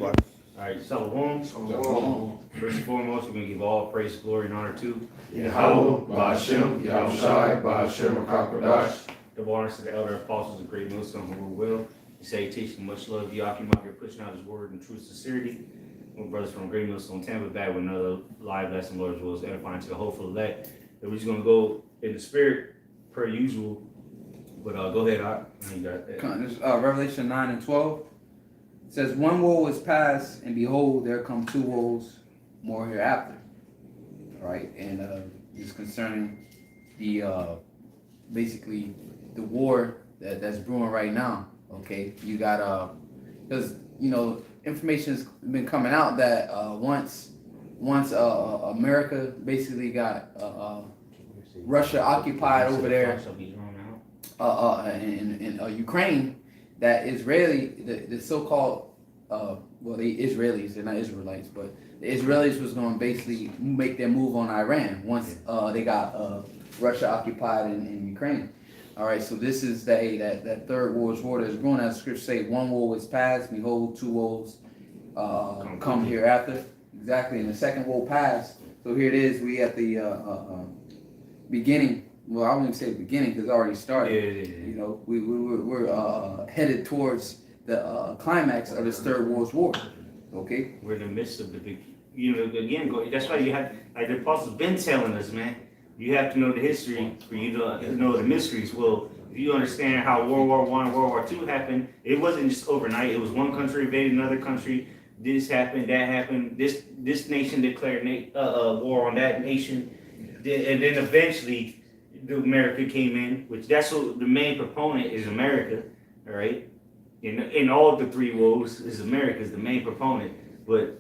All right, Shalom. First and foremost, we're going to give all praise, glory, and honor to Yahweh, Ba'ashem, Yahushai, Ba'ashem, HaKadosh. double honors to the elder apostles of great millstone who will. You say, teaching much love, Yakim out here pushing out his word in true sincerity. My brothers from great millstone Tampa back with another live lesson, Lord, as well as edifying to the hopeful elect. And we're just going to go in the spirit per usual. But go ahead, I you got that. Revelation 9 and 12. It says, one woe is past, and behold, there come two woes more hereafter. All right, and it's concerning the basically the war that's brewing right now. Okay, you got because information's been coming out that once America basically got Russia occupied over there in Ukraine, that Israeli, the so-called, the Israelis, they're not Israelites, but the Israelis was going to basically make their move on Iran once they got Russia occupied in Ukraine. All right, so this is that third world war that's going, as the scripture say, one woe is past, behold, two woes come hereafter. Exactly, and the second woe passed. So here it is, we at the beginning. Well, I wouldn't say beginning because it already started. Yeah. We're headed towards the climax of this third world war. Okay. We're in the midst of the big, again, that's why you have, like the apostles been telling us, man, you have to know the history for you to know the mysteries. Well, if you understand how World War I and World War II happened, it wasn't just overnight. It was one country invaded another country. This happened, that happened. This nation declared war on that nation, and then eventually America came in, which that's what the main proponent is America, all right? In all the three woes is America is the main proponent. But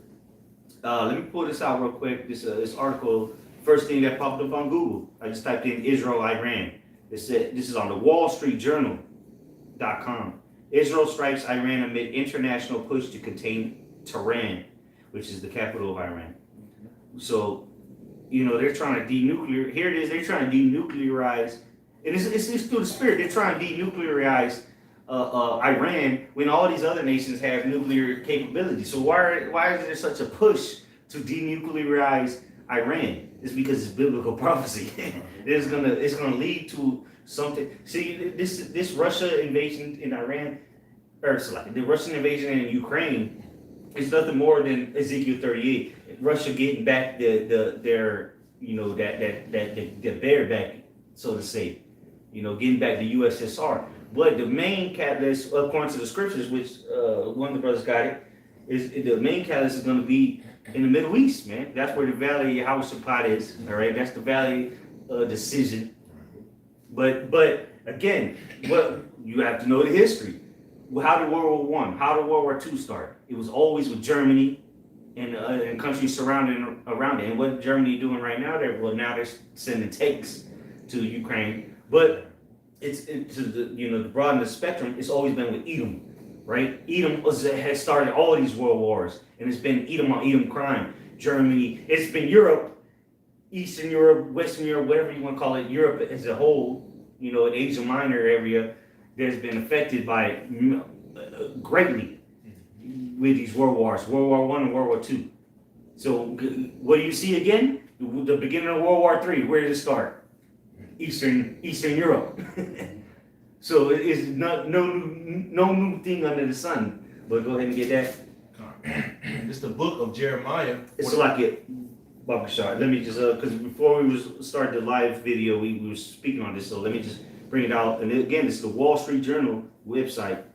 let me pull this out real quick. This article, first thing that popped up on Google. I just typed in Israel, Iran. It said this is on the WallStreetJournal.com. Israel strikes Iran amid international push to contain Tehran, which is the capital of Iran. So, they're trying to denuclear. Here it is. They're trying to denuclearize, and it's through the spirit. They're trying to denuclearize Iran when all these other nations have nuclear capability. So why is there such a push to denuclearize Iran? It's because it's biblical prophecy. It's gonna lead to something. See, this Russia invasion in Iran, the Russian invasion in Ukraine, is nothing more than Ezekiel 38. Russia getting back their bear back, so to say, getting back the USSR. But the main catalyst, according to the scriptures, which one of the brothers got it, is the main catalyst is going to be in the Middle East, man. That's where the Valley of Jehoshaphat is. All right, that's the Valley decision. But again, what you have to know the history. How did World War I, how did World War II start? It was always with Germany and countries surrounding around it. And what Germany doing right now? Now they're sending tanks to Ukraine. But to broaden the spectrum, it's always been with Edom, right? Edom has started all of these world wars, and it's been Edom on Edom crime. Germany, it's been Europe, Eastern Europe, Western Europe, whatever you want to call it. Europe as a whole, in Asia Minor area, there's been affected by greatly with these world wars, World War I and World War II. So what do you see again? The beginning of World War III. Where did it start? Eastern Europe. So it's not no new thing under the sun. But go ahead and get that. It's the book of Jeremiah. It's like it. Baba Shah. Let me just because before we start the live video, we were speaking on this. So let me just bring it out. And again, it's the Wall Street Journal website.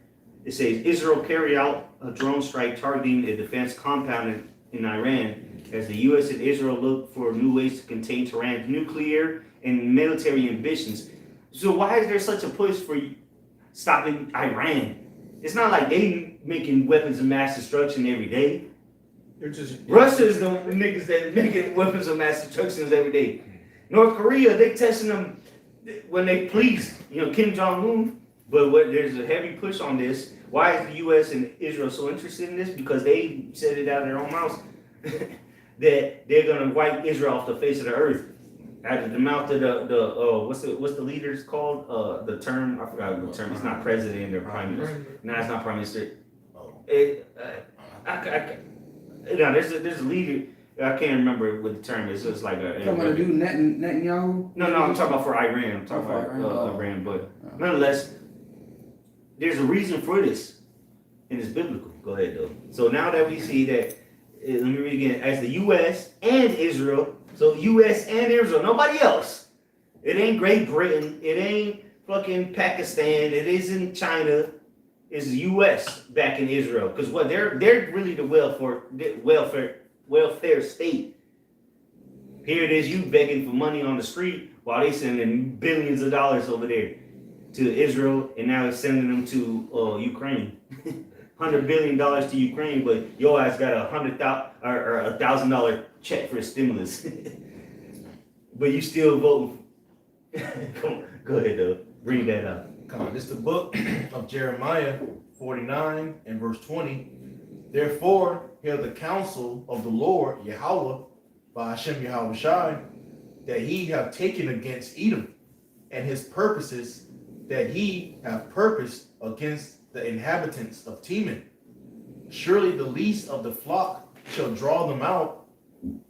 It says Israel carried out a drone strike targeting a defense compound in Iran as the U.S. and Israel look for new ways to contain Tehran's nuclear and military ambitions. So why is there such a push for stopping Iran? It's not like they making weapons of mass destruction every day. Russia is the niggas that making weapons of mass destruction every day. North Korea, they testing them when they please. Kim Jong-un. But there's a heavy push on this. Why is the U.S. and Israel so interested in this? Because they said it out of their own mouths that they're going to wipe Israel off the face of the earth. Out of the mouth of what's the leaders called? The term, I forgot the term. It's not president or prime minister. No, it's not prime minister. there's a leader. I can't remember what the term is. It's like a. Talking about the dude Netanyahu? No, I'm talking about for Iran. I'm talking about Iran, but nonetheless, there's a reason for this, and it's biblical. Go ahead, though. So now that we see that, let me read again. As the U.S. and Israel, so U.S. and Israel, nobody else. It ain't Great Britain. It ain't fucking Pakistan. It isn't China. It's the U.S. backing Israel, because what they're really the welfare state. Here it is, you begging for money on the street while they sending billions of dollars over there to Israel, and now it's sending them to Ukraine. $100 billion to Ukraine, but your ass got $100,000 check for stimulus. But you still voting. Come on, go ahead though. Read that up. Come on, this is the book of Jeremiah 49 and verse 20. Therefore, hear the counsel of the Lord, Yahweh, by Hashem Yahweh Shai, that he have taken against Edom, and his purposes that he have purposed against the inhabitants of Teman. Surely the least of the flock shall draw them out.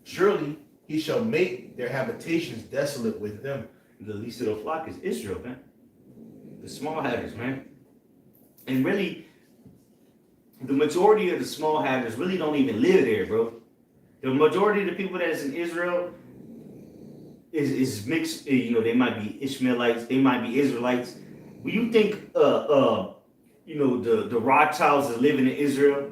Surely he shall make their habitations desolate with them. The least of the flock is Israel, man. The small hatters, man. And really, the majority of the small hatters really don't even live there, bro. The majority of the people that's in Israel is mixed. You know, they might be Ishmaelites, they might be Israelites. When you think, you know, the Rothschilds that living in Israel,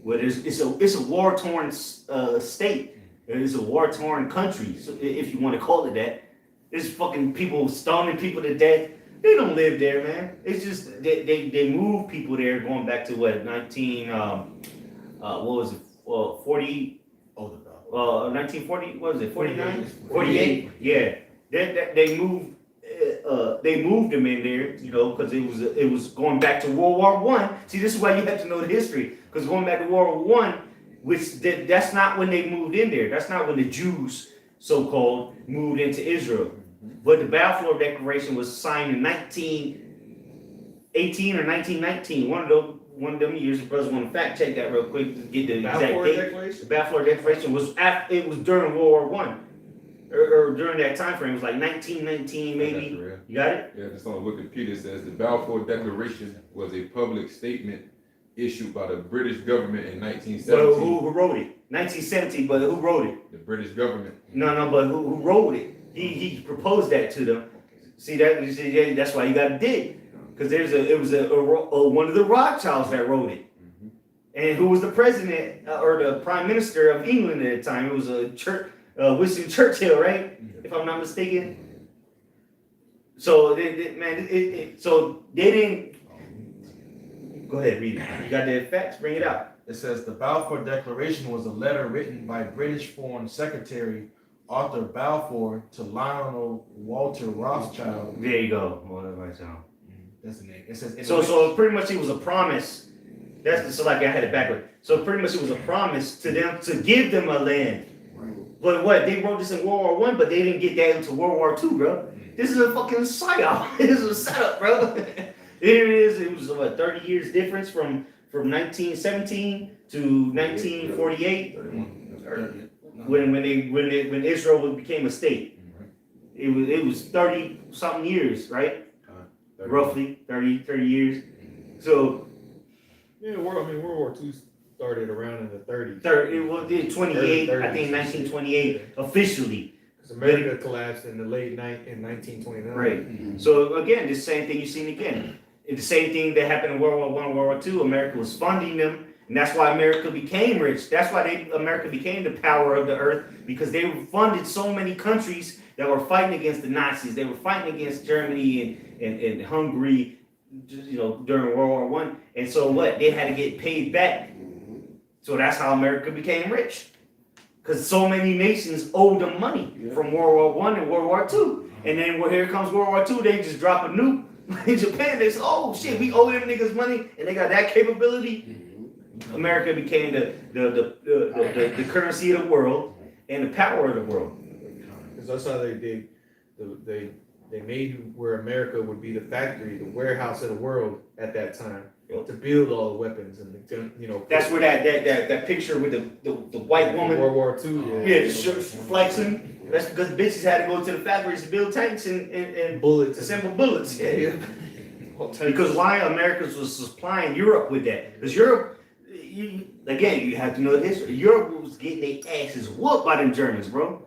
where it's a war-torn state. It's a war-torn country, so if you want to call it that. There's fucking people stoning people to death. They don't live there, man. It's just they move people there going back to what 19 what was it 40 1940 what was it 49 48 yeah they moved them in there, you know, because it was going back to World War I. See, this is why you have to know the history, because going back to World War I, which that's not when they moved in there. That's not when the Jews, so-called, moved into Israel. But the Balfour Declaration was signed in 1918 or 1919. One of them years. The brothers want to fact check that real quick to get the exact date. The Balfour Declaration was during World War I, or during that time frame. It was like 1919 maybe. You got it? Yeah, just on Wikipedia it says the Balfour Declaration was a public statement issued by the British government in 1917. But who wrote it? 1917. But who wrote it? The British government. No. But who wrote it? He proposed that to them. See that? That's why you got to dig, because it was one of the Rothschilds that wrote it. And who was the president or the prime minister of England at the time? It was Winston Churchill, right? If I'm not mistaken. So so they didn't. Go ahead, read it. You got the facts? Bring it out. It says the Balfour Declaration was a letter written by British Foreign Secretary Arthur Balfour to Lionel Walter Rothschild. There you go. That's the name. It says so pretty much it was a promise. So like I had it backward. So pretty much it was a promise to them to give them a land. But what, they wrote this in World War I, but they didn't get that into World War II, bro. This is a fucking psyop. This is a setup, bro. Here it is. It was what, 30 years difference from 1917 to 1948. When Israel became a state. It was 30 something years, right? Roughly 30 years. So yeah, World War II started around in the 30s. 28, I think 1928 officially. Because America collapsed in the late night in 1929. Right. So again, the same thing you've seen again. It's the same thing that happened in World War I, World War II. America was funding them, and that's why America became rich. That's why America became the power of the earth, because they funded so many countries that were fighting against the Nazis. They were fighting against Germany and Hungary, you know, during World War I. And so what? They had to get paid back. So that's how America became rich, because so many nations owed them money from World War I and World War II. And then here comes World War II, they just drop a nuke in Japan. They say, oh shit, we owe them niggas money, and they got that capability. America became the currency of the world and the power of the world. Because that's how they made where America would be the factory, the warehouse of the world at that time. to build all the weapons and That's where that picture with the white woman. World War II. Yeah, flexing. That's because bitches had to go to the factories to build tanks and bullets. assemble bullets. Yeah. All types Because of- why America was supplying Europe with that? Because Europe, you have to know this. Europe was getting their asses whooped by them Germans, bro.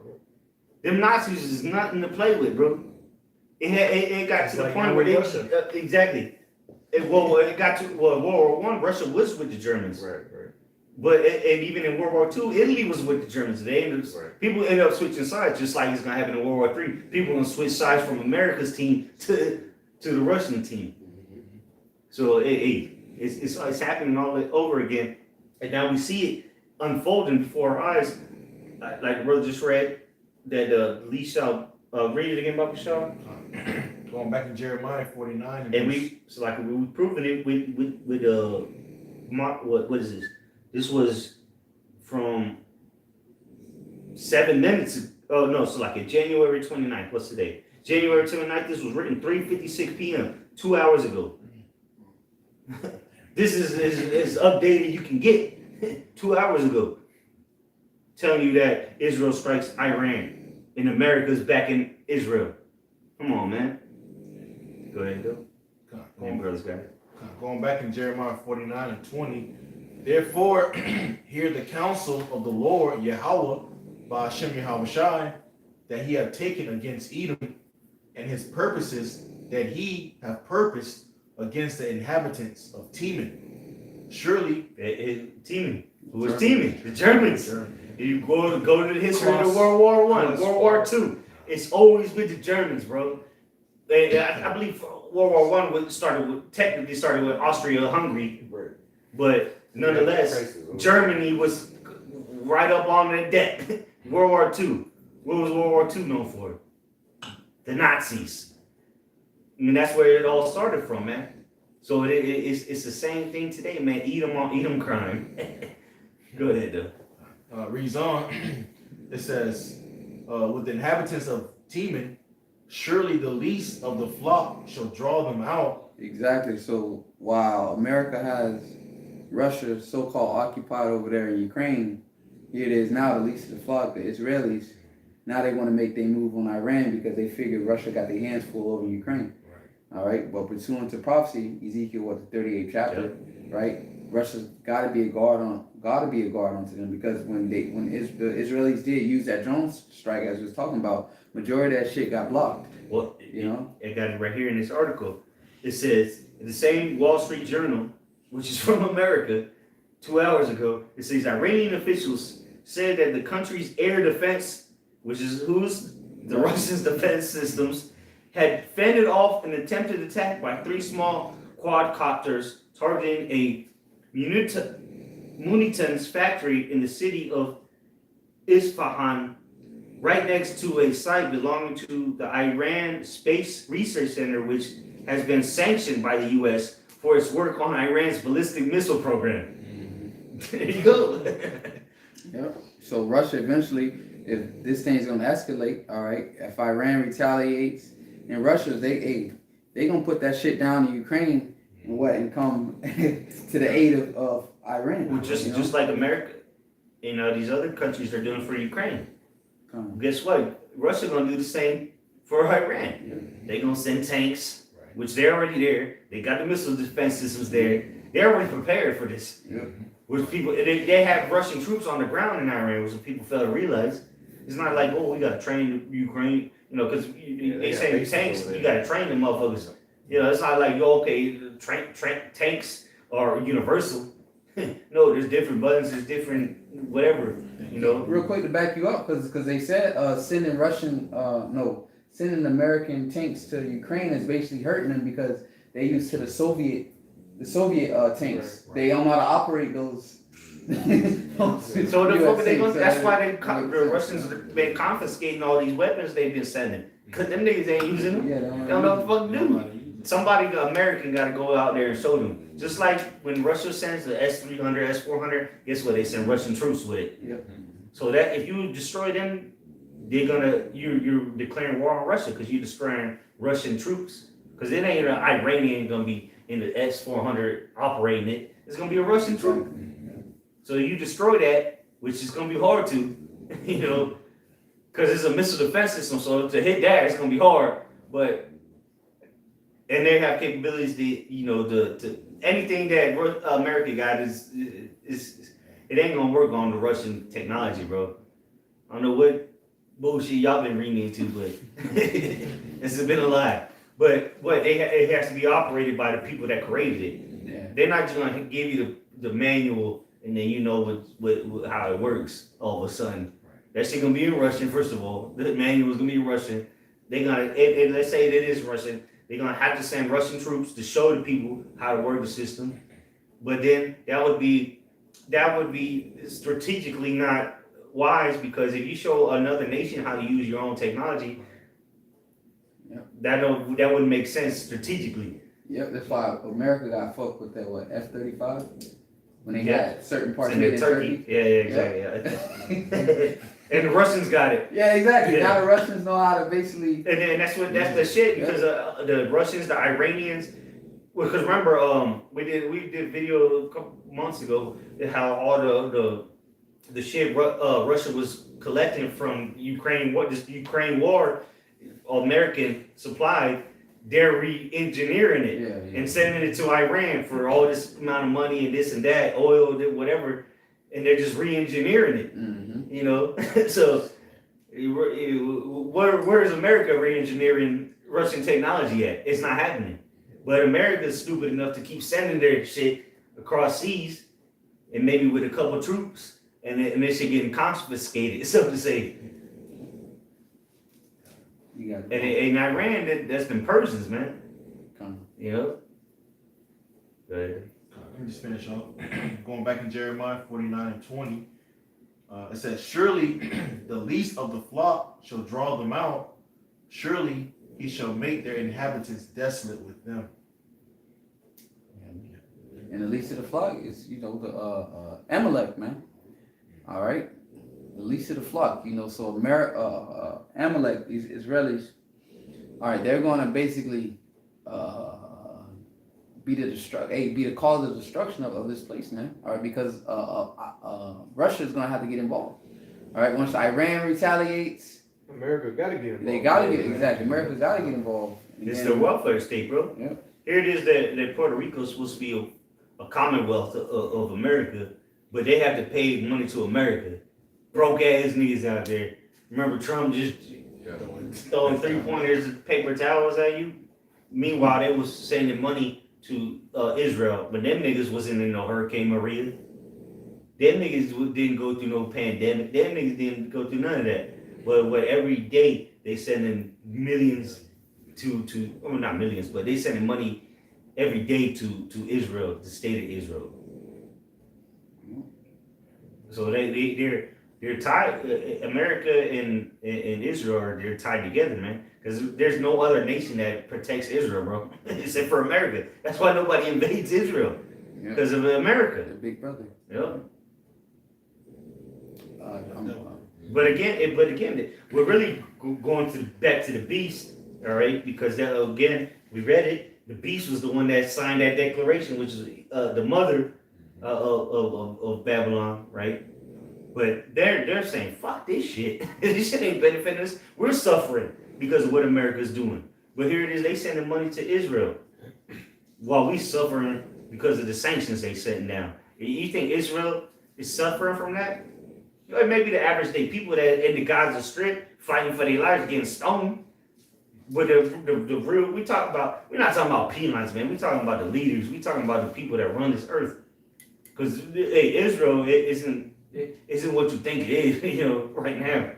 Them Nazis is nothing to play with, bro. It got It's to the like point now where with they Russia. exactly. It got to World War One. Russia was with the Germans, Right. but and even in World War Two, Italy was with the Germans. People ended up switching sides, just like it's gonna happen in World War Three. People gonna switch sides from America's team to the Russian team. So it's happening all over again, and now we see it unfolding before our eyes. Like the brother just read that Lee shall read it again, Baba Shaw. Going back in Jeremiah 49. And we've proven it with what is this? This was from 7 minutes ago. Oh no, so like in January 29th. What's today? January 29th. This was written 3:56 p.m. 2 hours ago. This is as updated you can get. 2 hours ago, telling you that Israel strikes Iran and America's back in Israel. Come on, man. Go ahead, Bill. Going back in Jeremiah 49 and 20. Therefore, hear the counsel of the Lord Yahweh by Hashem Yahweh that he have taken against Edom, and his purposes that he have purposed against the inhabitants of Teman. Surely, Teaming. Who was teaming? The Germans. You go to the history of World War One, World War Two. It's always with the Germans, bro. I believe World War One technically started with Austria-Hungary, but nonetheless, Germany was right up on the deck. World War Two. What was World War Two known for? The Nazis. I mean, that's where it all started from, man. So it's the same thing today, man. Edom crime. Go ahead, though. Reads on. It says, with the inhabitants of Teman, surely the least of the flock shall draw them out. Exactly. So while America has Russia so-called occupied over there in Ukraine, here it is now the least of the flock, the Israelis. Now they want to make their move on Iran because they figure Russia got their hands full over Ukraine. All right. But pursuant to prophecy, Ezekiel, the 38th chapter, right? Russia's got to be a guard onto them, because when the Israelis did use that drone strike, as we was talking about, majority of that shit got blocked. Well, I got it right here in this article. It says the same Wall Street Journal, which is from America, 2 hours ago. It says Iranian officials said that the country's air defense, which is the Russians' defense systems, had fended off an attempted attack by 3 small quadcopters targeting a Munitions factory in the city of Isfahan, right next to a site belonging to the Iran Space Research Center, which has been sanctioned by the U.S. for its work on Iran's ballistic missile program. There you go. Yep. So Russia eventually, if this thing's gonna escalate, all right, if Iran retaliates, and Russia, they gonna put that shit down in Ukraine and come to the aid of Iran. Well, just like America, these other countries are doing for Ukraine. Guess what? Russia gonna do the same for Iran. They gonna send tanks, which they're already there. They got the missile defense systems there. They're already prepared for this. Which people they have Russian troops on the ground in Iran, which people fail to realize. It's not like, oh, we gotta train Ukraine, because they say tanks, you gotta train them motherfuckers. It's not like, okay, tanks are universal. No, there's different buttons, there's different whatever, Real quick to back you up, because they said sending American tanks to Ukraine is basically hurting them, because they used to the Soviet tanks. They don't know how to operate those. So that's why the Russians have been confiscating all these weapons they've been sending. Because them niggas ain't using them. Yeah, they don't know what the fuck to do. Somebody, American, got to go out there and show them. Just like when Russia sends the S-300, S-400, guess what? They send Russian troops with it. Yep. So that if you destroy them, you're declaring war on Russia, because you're destroying Russian troops. Because it ain't an Iranian gonna be in the S-400 operating it, it's gonna be a Russian troop. So you destroy that, which is gonna be hard to, you know, because it's a missile defense system. So to hit that, it's gonna be hard. But and they have capabilities to, you know, to anything that America got is it ain't gonna work on the Russian technology, bro. I don't know what bullshit y'all been reading into, but it's been a lot. But it has to be operated by the people that created it. Yeah. They're not just gonna give you the manual and then you know what how it works all of a sudden. That shit gonna be in Russian, first of all. The manual is gonna be in Russian. They're gonna, and let's say it is Russian, they're gonna have to send Russian troops to show the people how to work the system. But then that would be strategically not wise, because if you show another nation how to use your own technology, that wouldn't make sense strategically. Yep, that's why America got fucked with that F-35 when they had certain parts in made in Turkey. Yeah, exactly. Yeah. And the Russians got it. Yeah, exactly. Yeah. Now the Russians know how to basically. And then that's the shit, because the Russians, the Iranians. Because remember, we did video a couple months ago how all the shit Russia was collecting from Ukraine. What this Ukraine war, American supplied, they're re-engineering it and sending it to Iran for all this amount of money and this and that, oil, whatever, and they're just re-engineering it. Mm-hmm. You know, so where is America re-engineering Russian technology at? It's not happening. But America's stupid enough to keep sending their shit across seas, and maybe with a couple of troops, and this shit getting confiscated, so to say. And in Iran, that's them Persians, man. You know? But Let me just finish off. Going back in Jeremiah 49:20, it says, "Surely the least of the flock shall draw them out. Surely he shall make their inhabitants desolate with them." And the least of the flock is, you know, the Amalek, man. All right, the least of the flock, you know. So Amalek, these Israelis, all right, they're going to basically be the cause of destruction of this place, man. All right, because Russia is going to have to get involved. All right, once Iran retaliates, America gotta get involved. they gotta get exactly. America's gotta get involved. it's the welfare state, bro. Yeah. Here it is that Puerto Rico is supposed to be a commonwealth of America, but they have to pay money to America. Broke ass niggas out there. Remember Trump just throwing 3-pointers and paper towels at you? Meanwhile, they was sending money to Israel, but them niggas wasn't in no Hurricane Maria. Them niggas didn't go through no pandemic. Them niggas didn't go through none of that. But every day they sending millions well, not millions, but they sending money every day to Israel, the state of Israel. So they're tied. America and Israel they're tied together, man. Because there's no other nation that protects Israel, bro, except for America. That's why nobody invades Israel, because of America. The big brother. Yeah. But But again, we're really going back to the beast, all right? Because again, we read it. The beast was the one that signed that declaration, which is the mother of Babylon, right? But they're saying, fuck this shit. This shit ain't benefiting us. We're suffering because of what America's doing. But here it is, they sending money to Israel while we suffering because of the sanctions they setting down. You think Israel is suffering from that? Maybe the average day people that in the Gaza Strip fighting for their lives getting stoned. But the real, we're not talking about peons, man. We're talking about the leaders. We're talking about the people that run this earth. Because Israel isn't what you think it is, you know, right now.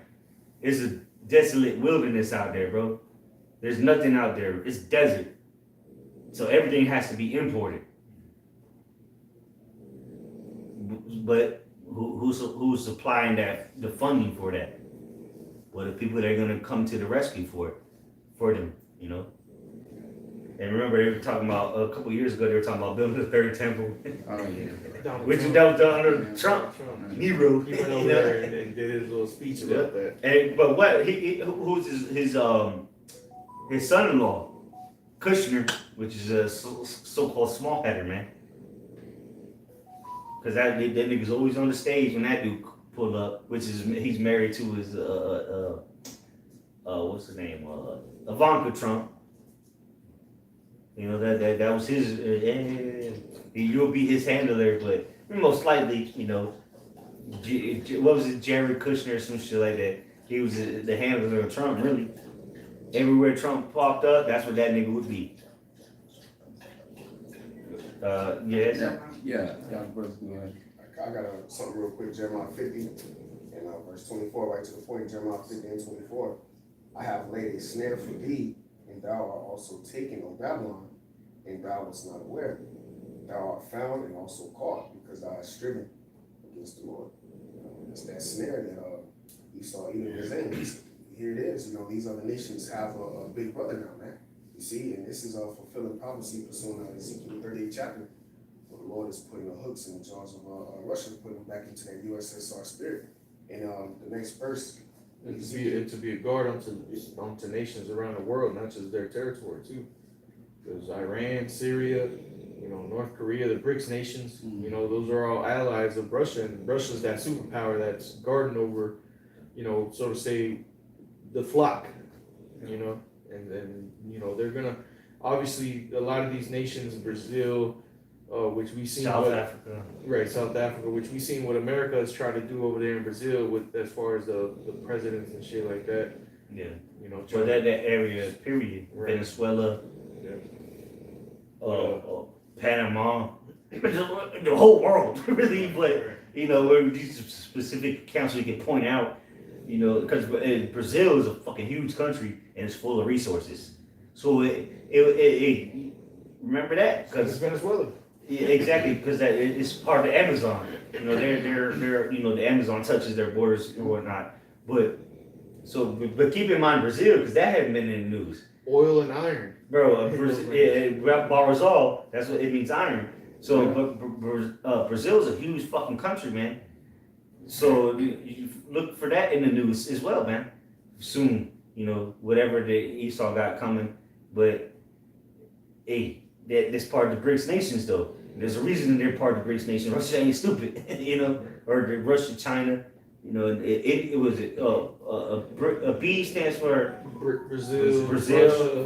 It's a desolate wilderness out there, bro. There's nothing out there. It's desert. So everything has to be imported. But who's supplying the funding for that? Well, the people that are going to come to the rescue for them, you know. And remember, they were talking about a couple years ago. They were talking about building the third temple, which was done under Trump. Nero. He went over there and did his little speech about that. And but what? Who's his son-in-law? Kushner, which is a so-called small header, man. Because that nigga's always on the stage when that dude pull up, which is he's married to his what's his name, Ivanka Trump. You know that was his. You'll be his handler, but most likely, you know, what was it, Jared Kushner or some shit like that. He was the handler of Trump, really. Everywhere Trump popped up, that's what that nigga would be. Yes. Yeah, brothers, go ahead. I got something real quick, Jeremiah 50 and verse 24, right to the point, Jeremiah 50 and 24. I have laid a snare for thee, and thou art also taken, O Babylon, and thou wast not aware. Thou art found and also caught, because thou hast striven against the Lord. It's that snare that Esau Edom is in. Here it is, you know, these other nations have a big brother now, man. You see, and this is a fulfilling prophecy pursuant to Ezekiel 38 chapter. The Lord is putting the hooks in the jaws of Russia, putting them back into that USSR spirit. And the next verse, And to be a guard unto nations around the world, not just their territory too. Because Iran, Syria, you know, North Korea, the BRICS nations, you know, those are all allies of Russia, and Russia's that superpower that's guarding over, you know, so to say, the flock, you know, and you know, they're gonna, obviously, a lot of these nations, Brazil, which we seen South Africa. Right, South Africa, which we seen what America is trying to do over there in Brazil with as far as the presidents and shit like that. Yeah. You know, So that area, period. Right. Venezuela, Yeah. Panama, the whole world, really. But you know, where these specific accounts we can point out, you know, because Brazil is a fucking huge country and it's full of resources. So it remember that Because Venezuela. yeah, exactly, because that it's part of the Amazon. You know, they're you know, the Amazon touches their borders and whatnot. But keep in mind Brazil, because that hadn't been in the news. Oil and iron. Bro, Barzal, that's what it means, iron. So, but Brazil is a huge fucking country, man. So you look for that in the news as well, man. Soon, you know, whatever the Esau got coming, but hey, that's part of the BRICS nations, though. There's a reason they're part of the BRICS nations. Russia ain't stupid, you know, or the Russia, China, you know. It was a B stands for Brazil,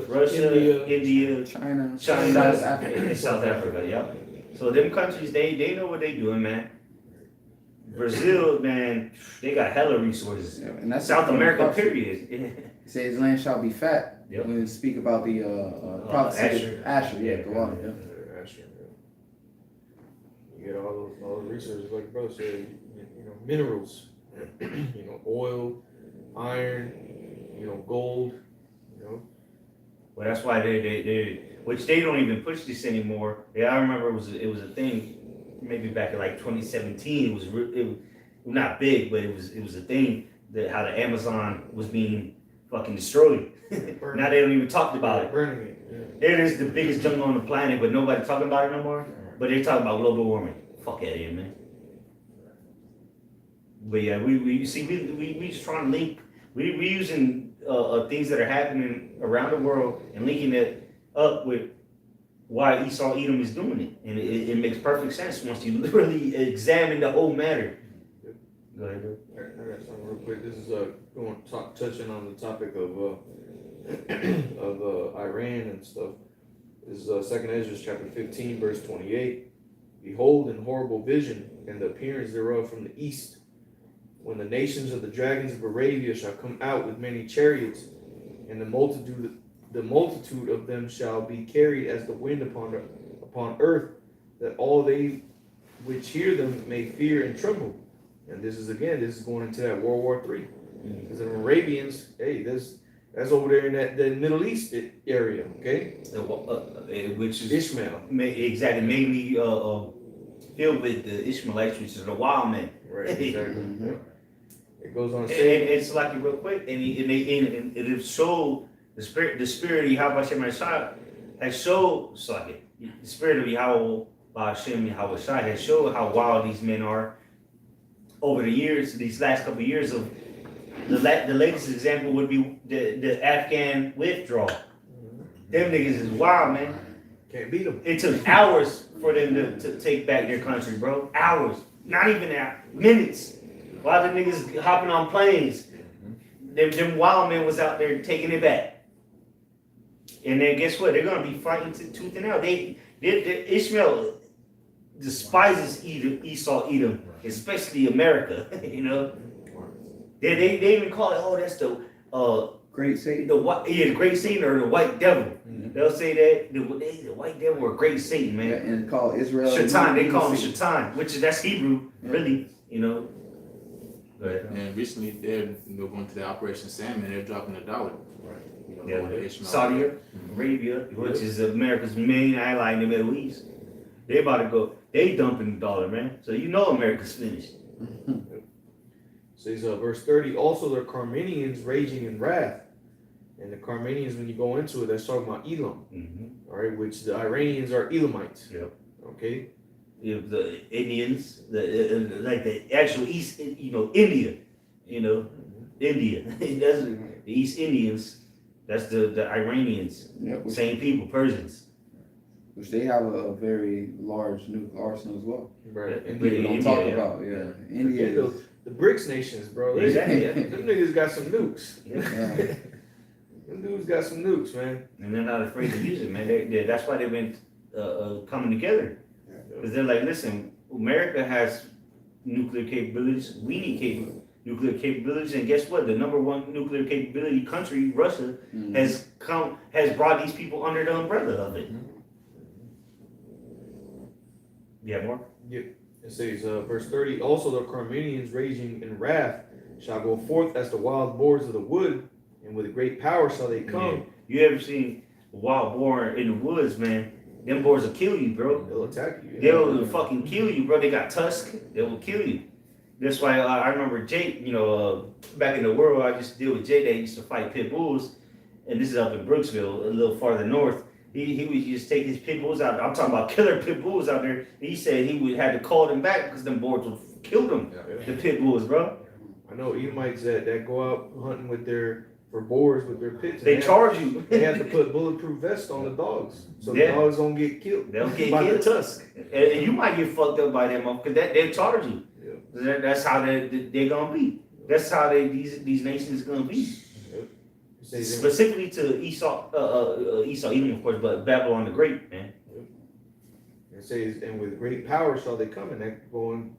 Russia, India, China, South Africa. and South Africa. Yep. So them countries, they know what they doing, man. Brazil, man, they got hella resources. Yeah, and that's South America, prophecy. period. It says his land shall be fat. Yep. When we speak about the prophecy. Asher, yeah, the water, yeah. Asher, yeah. You get all those resources, like brother said, you know, minerals, you know, oil, iron, you know, gold, you know. Well, that's why which they don't even push this anymore. Yeah, I remember it was a thing, maybe back in like 2017. It was not big, but it was a thing that how the Amazon was being fucking destroyed. Now they don't even talk about it. Burning it. Yeah. It is the biggest jungle on the planet, but nobody talking about it no more. But they talk about global warming. Fuck out of here, man. But yeah, we just trying to link. We using things that are happening around the world and linking it up with why Esau Edom is doing it, and it makes perfect sense once you literally examine the whole matter. Go ahead, bro. I got something real quick. This is touching on the topic of Iran and stuff. This is 2nd Ezra chapter 15, verse 28. Behold, an horrible vision, and the appearance thereof from the east, when the nations of the dragons of Arabia shall come out with many chariots, and the multitude of them shall be carried as the wind upon earth, that all they which hear them may fear and tremble. And this is going into that World War III. Because the Arabians, hey, that's over there in that Middle East area, okay? Which is Ishmael. Exactly, mainly filled with the Ishmaelites, which is the wild men. Right, exactly. Yeah. It goes on to And say, it's like real quick, and it showed the spirit of Yahweh Hashem Shai has showed the spirit of Yahweh Hashem Yahweh Shai has showed how wild these men are over the years. These last couple of years of the latest example would be the Afghan withdrawal. Them niggas is wild, man. Can't beat them. It took hours for them to take back their country, bro. Hours. Not even that. Minutes. While the niggas hopping on planes. Them wild men was out there taking it back. And then guess what? They're gonna be fighting tooth and nail. Ishmael despises Esau, Edom, especially America. You know, they even call it, oh, that's the Great Satan. the great Satan or the white devil. They'll say that the white devil or great Satan, man. Yeah, and call Israel. Shaitan, they call him Shaitan, that's Hebrew, really. You know. But And recently, they're going to the Operation Salmon. They're dropping $1. Right. You know, yeah, going to Ishmael. Saudi Arabia, which is America's main ally in the Middle East, they about to go. They dumping the dollar, man. So you know America's finished. Says verse 30. Also, the Carmenians raging in wrath, and the Carmenians, when you go into it, that's talking about Elam. Mm-hmm. All right, which the Iranians are Elamites. Yep. Okay. If the Indians, like the actual East, India, India. That's the East Indians. That's the Iranians. Yeah, Same people, Persians. which they have a very large nuclear arsenal as well. Right. Yeah, And People India, don't talk yeah. about, India Forget is, the BRICS nations, bro. They- Exactly. Them niggas got some nukes. yeah. Them dudes got some nukes, man. And they're not afraid to use it, man. That's why they've been coming together. Because they're like, listen, America has nuclear capabilities. We need nuclear capabilities. And guess what? The number one nuclear capability country, Russia, has brought these people under the umbrella of it. Yeah, more? It says, verse 30, also the Carmenians raging in wrath shall go forth as the wild boars of the wood, and with great power shall they come. Yeah. You ever seen a wild boar in the woods, man? Them boars will kill you, bro. They'll attack you. They'll fucking kill you, bro. They got tusks. They will kill you. That's why I remember Jake, back in the world, I used to deal with Jay that used to fight pit bulls. And this is up in Brooksville, a little farther north. He would just take his pit bulls out. I'm talking about killer pit bulls out there. He said he would have to call them back because them boars would kill them. Yeah. The pit bulls, bro. I know Edomites that go out hunting for boars with their pits. They charge you. They have to put bulletproof vests on the dogs, so Yeah. the dogs don't get killed. They'll get by killed. the tusk. And you might get fucked up by them because they'll charge you. Yeah. That's how they're gonna be. That's how these nations gonna be. It says, Specifically to Esau, Edom, of course, but Babylon the Great, man. and with great power shall they come, and that going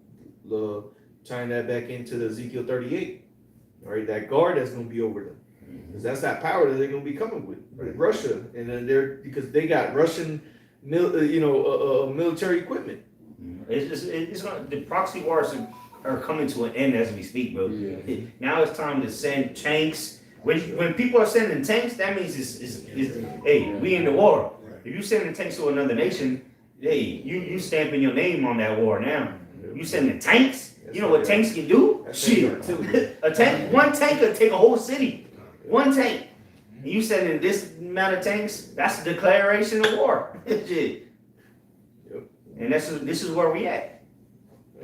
tying that back into the Ezekiel 38. All right, that guard that's gonna be over them. Because that's that power that they're gonna be coming with Russia, and then because they got Russian, military equipment. It's gonna, the proxy wars are coming to an end as we speak, bro. Yeah. Now it's time to send tanks. When people are sending tanks, that means hey, we in the war. If you sending tanks to another nation, hey, you stamping your name on that war now. You sending tanks? You know what tanks can do? Shit. One tank could take a whole city. One tank. And you sending this amount of tanks? That's a declaration of war. Shit. And this is where we at.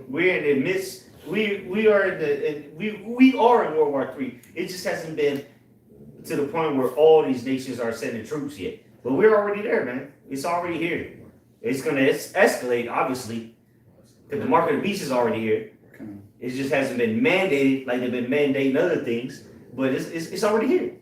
We're in the midst. We are in World War III. It just hasn't been to the point where all these nations are sending troops yet. But we're already there, man. It's already here. It's gonna escalate, obviously, because the mark of the beast is already here. It just hasn't been mandated like they've been mandating other things, but it's already here.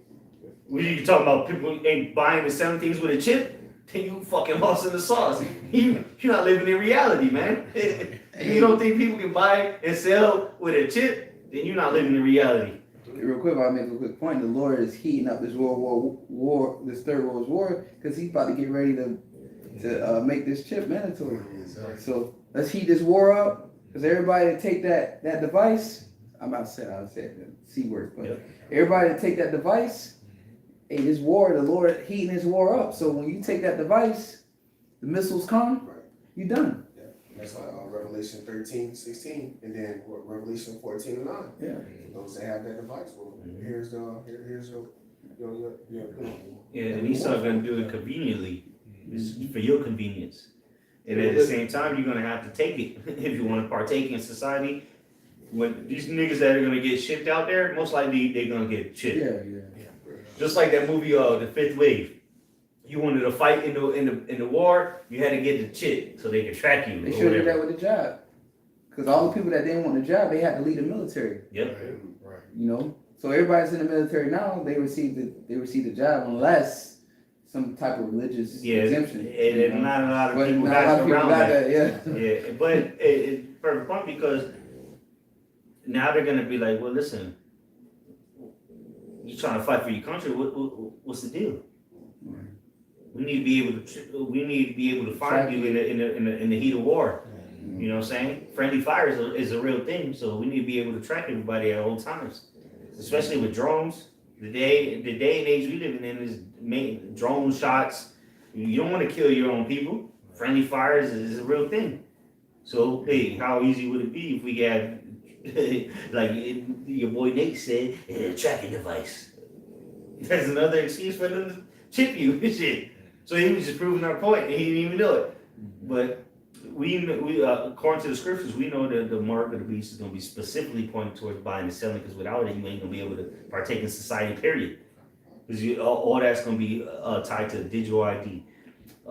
When you talking about people ain't buying and selling things with a chip, then you fucking lost in the sauce. You're not living in reality, man. If you don't think people can buy and sell with a chip, then you're not living in reality. Real quick, I'll make a quick point. The Lord is heating up this this third World War, because he's about to get ready to make this chip mandatory. So let's heat this war up, because everybody that take that device, I said the C word, but everybody that take that device, hey, this war, the Lord heating this war up. So when you take that device, the missiles come, you done. That's why Revelation 13:16, and then Revelation 14:9. Yeah. Those that have that device, well, here's your Yeah, and Esau's gonna do it conveniently. It's for your convenience. And at the same time, you're gonna have to take it if you want to partake in society. When these niggas that are gonna get shipped out there, most likely they're gonna get shipped. Yeah. Just like that movie, The Fifth Wave. you wanted to fight in the war, you had to get the chip so they could track you. They or should have did whatever. that with the job. Because all the people that didn't want the job, they had to leave the military. Yep. Right. You know, so everybody's in the military now. They receive the job unless some type of religious Yeah, exemption. and not a lot of But people not a lot got of people around got that. that. Yeah. Yeah, but it's perfect point because now they're gonna be like, well, listen, you trying to fight for your country? What's the deal? Right. We need to be able to find you in the heat of war. You know what I'm saying? Friendly fire is a real thing, so we need to be able to track everybody at all times, especially with drones. The day and age we living in is drone shots. You don't want to kill your own people. Friendly fires is a real thing. So hey, how easy would it be if we had like your boy Nate said, a tracking device? That's another excuse for them to chip you and shit. So he was just proving our point, and he didn't even know it. But we according to the scriptures, we know that the mark of the beast is going to be specifically pointed towards buying and selling, because without it, you ain't going to be able to partake in society, period. Because all that's going to be tied to digital ID,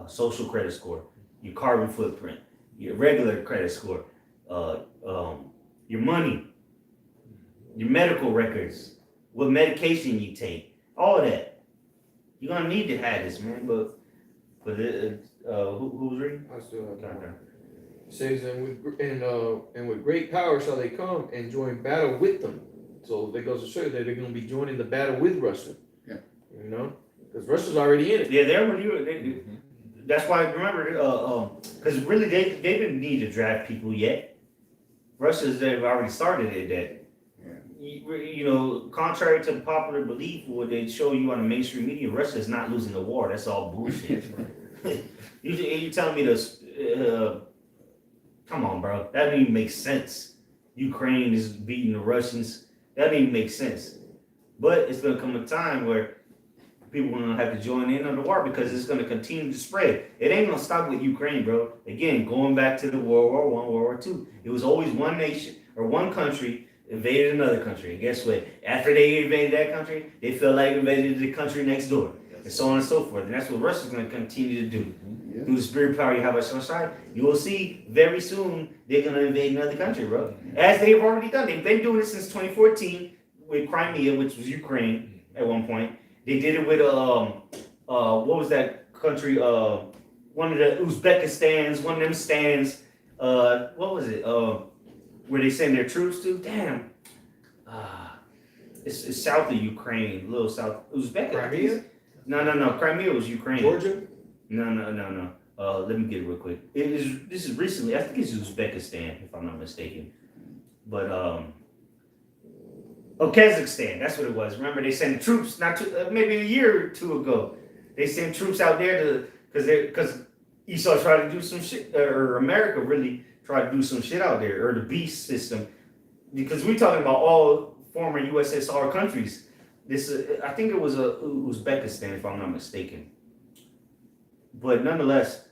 social credit score, your carbon footprint, your regular credit score, your money, your medical records, what medication you take, all of that. You're going to need to have this, man. But who's reading? I still have that. Okay. It says, and with great power shall they come and join battle with them. So that goes to show that they're going to be joining the battle with Russia. Yeah. You know, because Russia's already in it. Yeah, they're already. That's why remember, because really they didn't need to draft people yet. They've already started it. That you know, contrary to popular belief, what they show you on the mainstream media, Russia is not losing the war. That's all bullshit. you telling me this? Come on, bro. That doesn't even make sense. Ukraine is beating the Russians. That doesn't even make sense. But it's gonna come a time where people are gonna have to join in on the war, because it's gonna continue to spread. It ain't gonna stop with Ukraine, bro. Again, going back to the World War I, World War II, it was always one nation or one country invaded another country. And guess what? After they invaded that country, they felt like invaded the country next door, and so on and so forth. And that's what Russia's gonna continue to do. Yeah. Through the spirit power you have on your side, you will see very soon they're gonna invade another country, bro. As they've already done. They've been doing it since 2014 with Crimea, which was Ukraine at one point. They did it with what was that country? One of the Uzbekistans, one of them stands. What was it? Where they send their troops to? Damn. It's south of Ukraine, a little south. Uzbekistan. Crimea? No. Crimea was Ukraine. Georgia? No. Let me get it real quick. This is recently. I think it's Uzbekistan, if I'm not mistaken. But Kazakhstan. That's what it was. Remember, they sent troops maybe a year or two ago. They sent troops out there because Esau tried to do some shit, or America really tried to do some shit out there, or the beast system. Because we're talking about all former USSR countries. I think it was Uzbekistan, if I'm not mistaken. But nonetheless,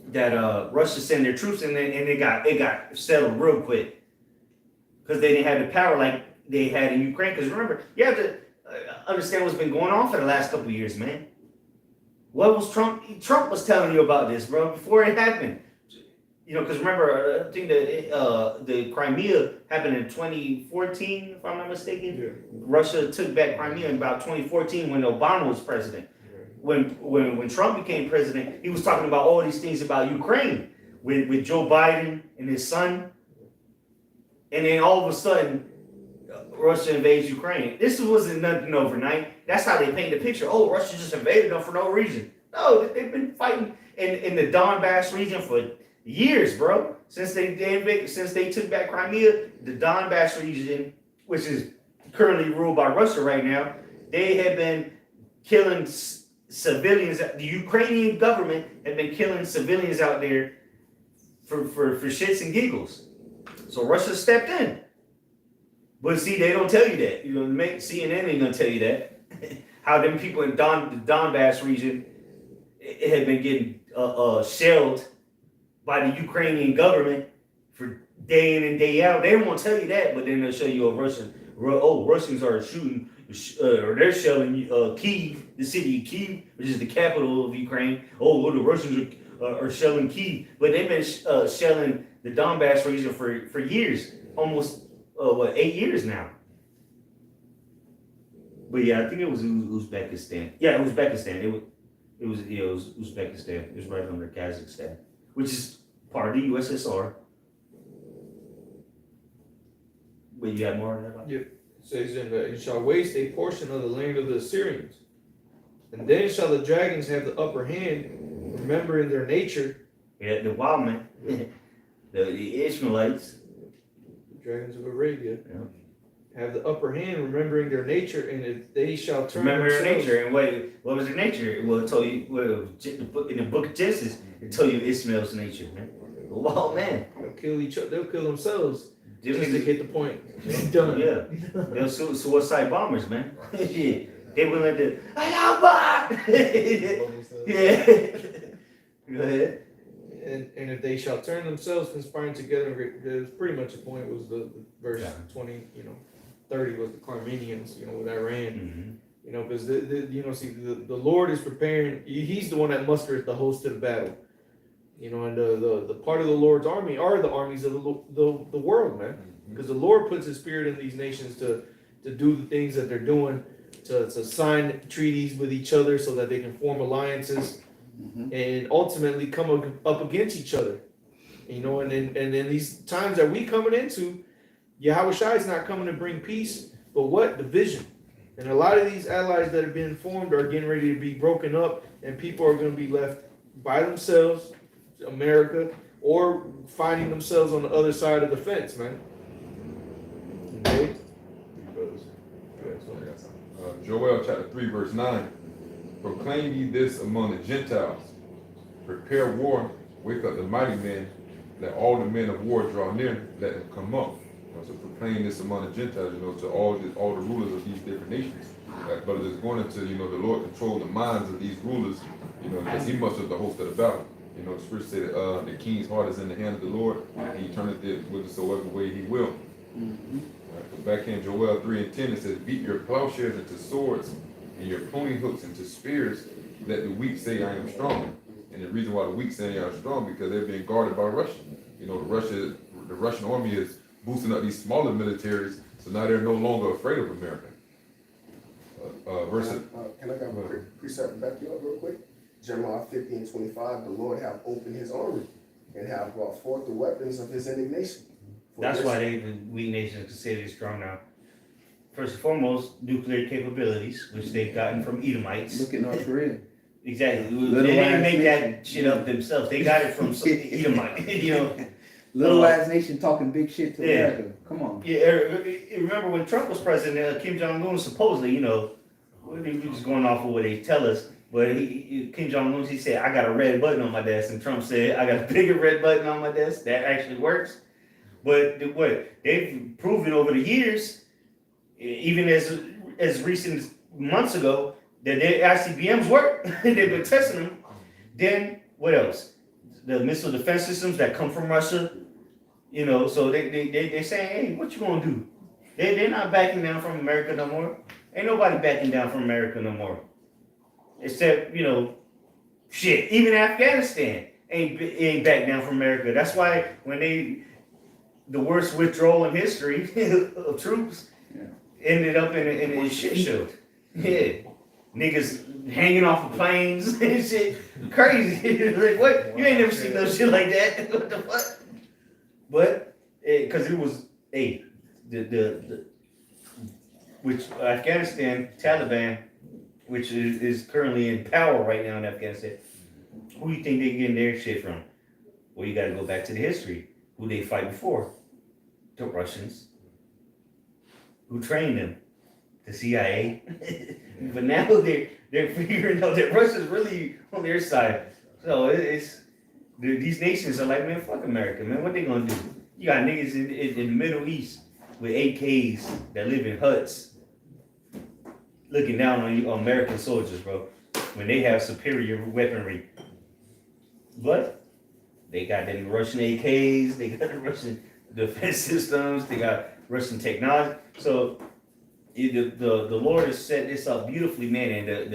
that Russia sent their troops in there, and it got settled real quick, because they didn't have the power like they had in Ukraine. Because remember, you have to understand what's been going on for the last couple of years, man. What was Trump? Trump was telling you about this, bro, before it happened. You know, because remember, I think that the Crimea happened in 2014, if I'm not mistaken. Yeah. Russia took back Crimea in about 2014 when Obama was president. When Trump became president, he was talking about all these things about Ukraine with Joe Biden and his son. And then all of a sudden, Russia invades Ukraine. This wasn't nothing overnight. That's how they paint the picture. Oh, Russia just invaded them for no reason. No, they've been fighting in the Donbass region for years, bro. Since they took back Crimea, the Donbass region, which is currently ruled by Russia right now, they have been killing civilians. The Ukrainian government have been killing civilians out there for shits and giggles. So Russia stepped in. But see, they don't tell you that. You know, CNN ain't gonna tell you that. How them people in the Donbass region have been getting shelled by the Ukrainian government for day in and day out. They won't tell you that, but then they'll show you a Russians are shooting, or they're shelling Kyiv, the city of Kyiv, which is the capital of Ukraine. The Russians are shelling Kyiv, but they've been shelling the Donbass region for years, almost 8 years now. But yeah, I think it was Uzbekistan. Yeah, it was Uzbekistan. It was Uzbekistan. It was right under Kazakhstan, which is part of the USSR. But you have more on that? Yeah. It says, and shall waste a portion of the land of the Assyrians. And then shall the dragons have the upper hand, remembering their nature. Yeah, the wild man, the Ishmaelites. The dragons of Arabia. Yeah. Have the upper hand, remembering their nature, and if they shall turn Remember their themselves, nature, and what was their nature? Well, it told you in the book of Genesis. It told you Ishmael's nature, man. The wild man. they'll kill each other. They'll kill themselves Them just to niggas- get the point. Done. Yeah, they're suicide bombers, man. Shit, they willing to. Yeah. Go ahead. And if they shall turn themselves, conspiring together, there's pretty much the point was the verse 20, 30 was the Carmenians, with Iran, Mm-hmm. because the Lord is preparing. He's the one that musters the host to the battle, and the part of the Lord's army are the armies of the world, man, because the Lord puts His Spirit in these nations to do the things that they're doing, to sign treaties with each other so that they can form alliances. And ultimately come up against each other, and in these times that we coming into, Yahweh Shai is not coming to bring peace, but what? Division. And a lot of these allies that have been formed are getting ready to be broken up, and people are going to be left by themselves, America, or finding themselves on the other side of the fence, man. Okay? Joel chapter 3 verse 9. Proclaim ye this among the Gentiles. Prepare war, wake up the mighty men, let all the men of war draw near, let them come up. So proclaim this among the Gentiles, to all the rulers of these different nations. But it is going into, the Lord control the minds of these rulers, because He musters the host of the battle. The scripture said that the king's heart is in the hand of the Lord, and He turneth it whithersoever way He will. Back in Joel 3 and 10, it says, beat your plowshares into swords, and your pruning hooks into spears, let the weak say, I am strong. And the reason why the weak say they are strong, because they're being guarded by Russia. The Russian army is boosting up these smaller militaries, so now they're no longer afraid of America. Can I have a quick precept to back you up real quick? Jeremiah 50:25, the Lord have opened His army and have brought forth the weapons of His indignation. That's why the weak nations are considered strong now. First and foremost, nuclear capabilities, which they've gotten from Edomites. Look at North Korea. Exactly. Little They didn't ass make nation. that shit up themselves. They got it from some Edomite. Little ass nation talking big shit to Yeah. America. Come on. Yeah, remember when Trump was president, Kim Jong-un supposedly, we just going off of what they tell us, but Kim Jong-un, he said, I got a red button on my desk, and Trump said, I got a bigger red button on my desk. That actually works. But they've proven over the years, even as recent as months ago, that their ICBMs work. They've been testing them. Then what else? The missile defense systems that come from Russia, so they're saying, hey, what you gonna do? They're not backing down from America no more. Ain't nobody backing down from America no more. Except, shit, even Afghanistan ain't back down from America. That's why when the worst withdrawal in history of troops ended up in a shit show. Yeah. Niggas hanging off of planes and shit. Crazy. Like, what? You ain't never seen no shit like that. What the fuck? But, because it was, which Afghanistan, Taliban, which is currently in power right now in Afghanistan, who do you think they getting their shit from? Well, you got to go back to the history. Who they fight before? The Russians. Who trained them? The CIA. But now they're figuring out that Russia's really on their side. So these nations are like, man, fuck America, man. What they gonna do? You got niggas in the Middle East with AKs that live in huts, looking down on you, American soldiers, bro, when they have superior weaponry. But they got the Russian AKs, they got the Russian defense systems, they got rushing technology. So the Lord has set this up beautifully, man, and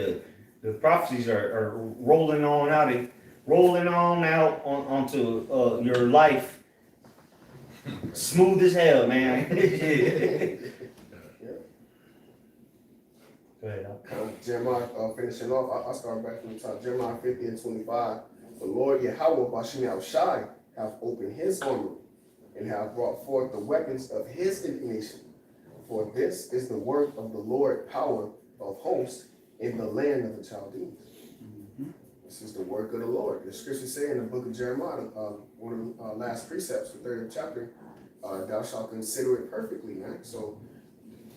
the prophecies are rolling on out onto your life, smooth as hell, man. Go ahead. Jeremiah, finishing off, I'll start back from the top. Jeremiah 50 and 25. The Lord Yahweh, Bashem Yahushai, have opened his armory and have brought forth the weapons of his indignation. For this is the work of the Lord, power of hosts in the land of the Chaldeans. This is the work of the Lord. The scriptures say in the book of Jeremiah, one of the last precepts, the 30th chapter, thou shalt consider it perfectly, man. So,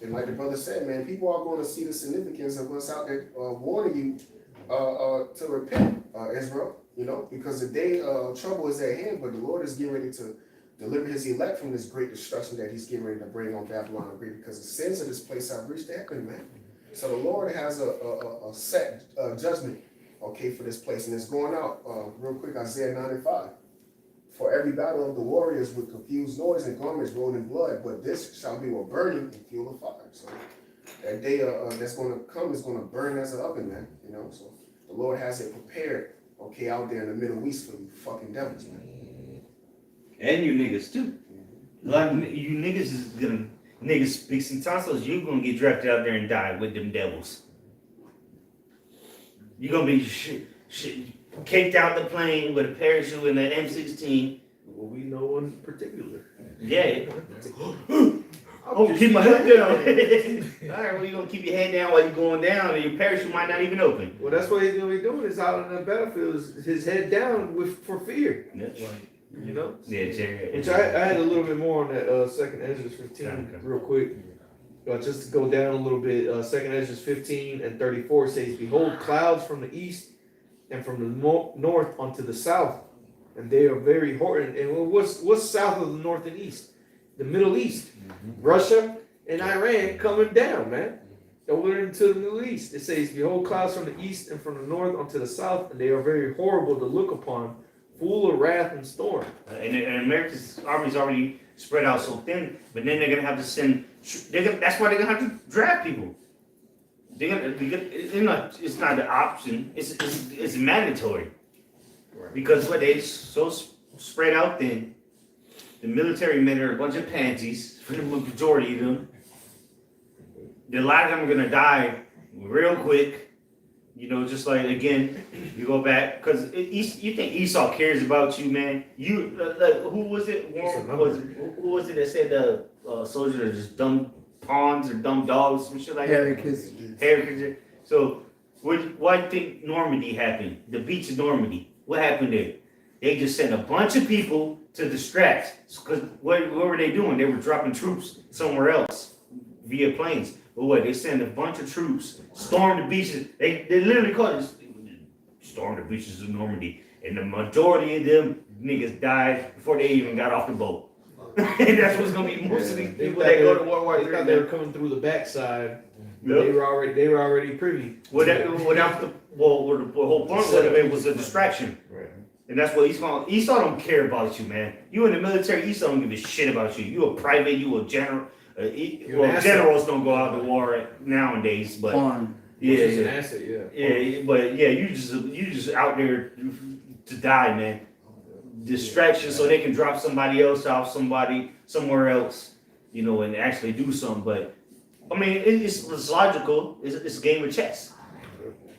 and like the brother said, man, people are going to see the significance of us out there warning you to repent, Israel, you know, because the day of trouble is at hand, but the Lord is getting ready to deliver his elect from this great destruction that he's getting ready to bring on Babylon the Great, because the sins of this place have reached heaven, man. So the Lord has a set judgment, okay, for this place, and it's going out real quick, Isaiah 9 and 5. For every battle of the warriors with confused noise and garments rolled in blood, but this shall be with burning and fuel of fire. So that day that's going to come is going to burn as an oven, man. You know, so the Lord has it prepared, okay, out there in the Middle East for you fucking devils, man. And you niggas too. A lot of you niggas is gonna speak some tonsils. You're gonna get drafted out there and die with them devils. You're gonna be caked out the plane with a parachute and an M16. Well, we know one in particular. Yeah. Oh, keep my head down. All right, well, you're gonna keep your head down while you're going down, and your parachute might not even open. Well, that's what he's gonna be doing. Is out on the battlefield, is his head down for fear. That's right. You know. Yeah, Jerry. Which I had a little bit more on that second Ezra 15 real quick. Just to go down a little bit, second Ezra 15 and 34 says, "Behold, clouds from the east and from the north unto the south, and they are very horrid." And what's south of the north and east? The Middle East, Russia and Iran coming down, man, over into the Middle East. It says, "Behold, clouds from the east and from the north unto the south, and they are very horrible to look upon, full of wrath and storm." And America's army's already spread out so thin, but then they're gonna have to send. That's why they're gonna have to draft people. It's not an option. It's mandatory. Right. Because what they so spread out thin. The military men are a bunch of pansies, for the majority of them. A lot of them are gonna die real quick. You know, just like, again, you go back, because you think Esau cares about you, man. You, who was it? Who was it that said the soldiers are just dumb pawns or dumb dogs, some shit like that? Harry. So, why do you think Normandy happened? The beach of Normandy. What happened there? They just sent a bunch of people to distract. Because what were they doing? They were dropping troops somewhere else via planes. But what? They sent a bunch of troops, storm the beaches. They literally called it storm the beaches of Normandy. And the majority of them niggas died before they even got off the boat. And that's what's gonna be most of these people that go to World War III. They thought they were coming through the backside. Yep. They were already privy. The whole point of it was a distraction. Right. And that's what Esau don't care about you, man. You in the military, Esau don't give a shit about you. You a private, you a general. Generals don't go out to war nowadays, but an asset, you just out there to die, man. Distraction, so they can drop somebody else off somewhere else, you know, and actually do something. But I mean, it's logical. It's a game of chess.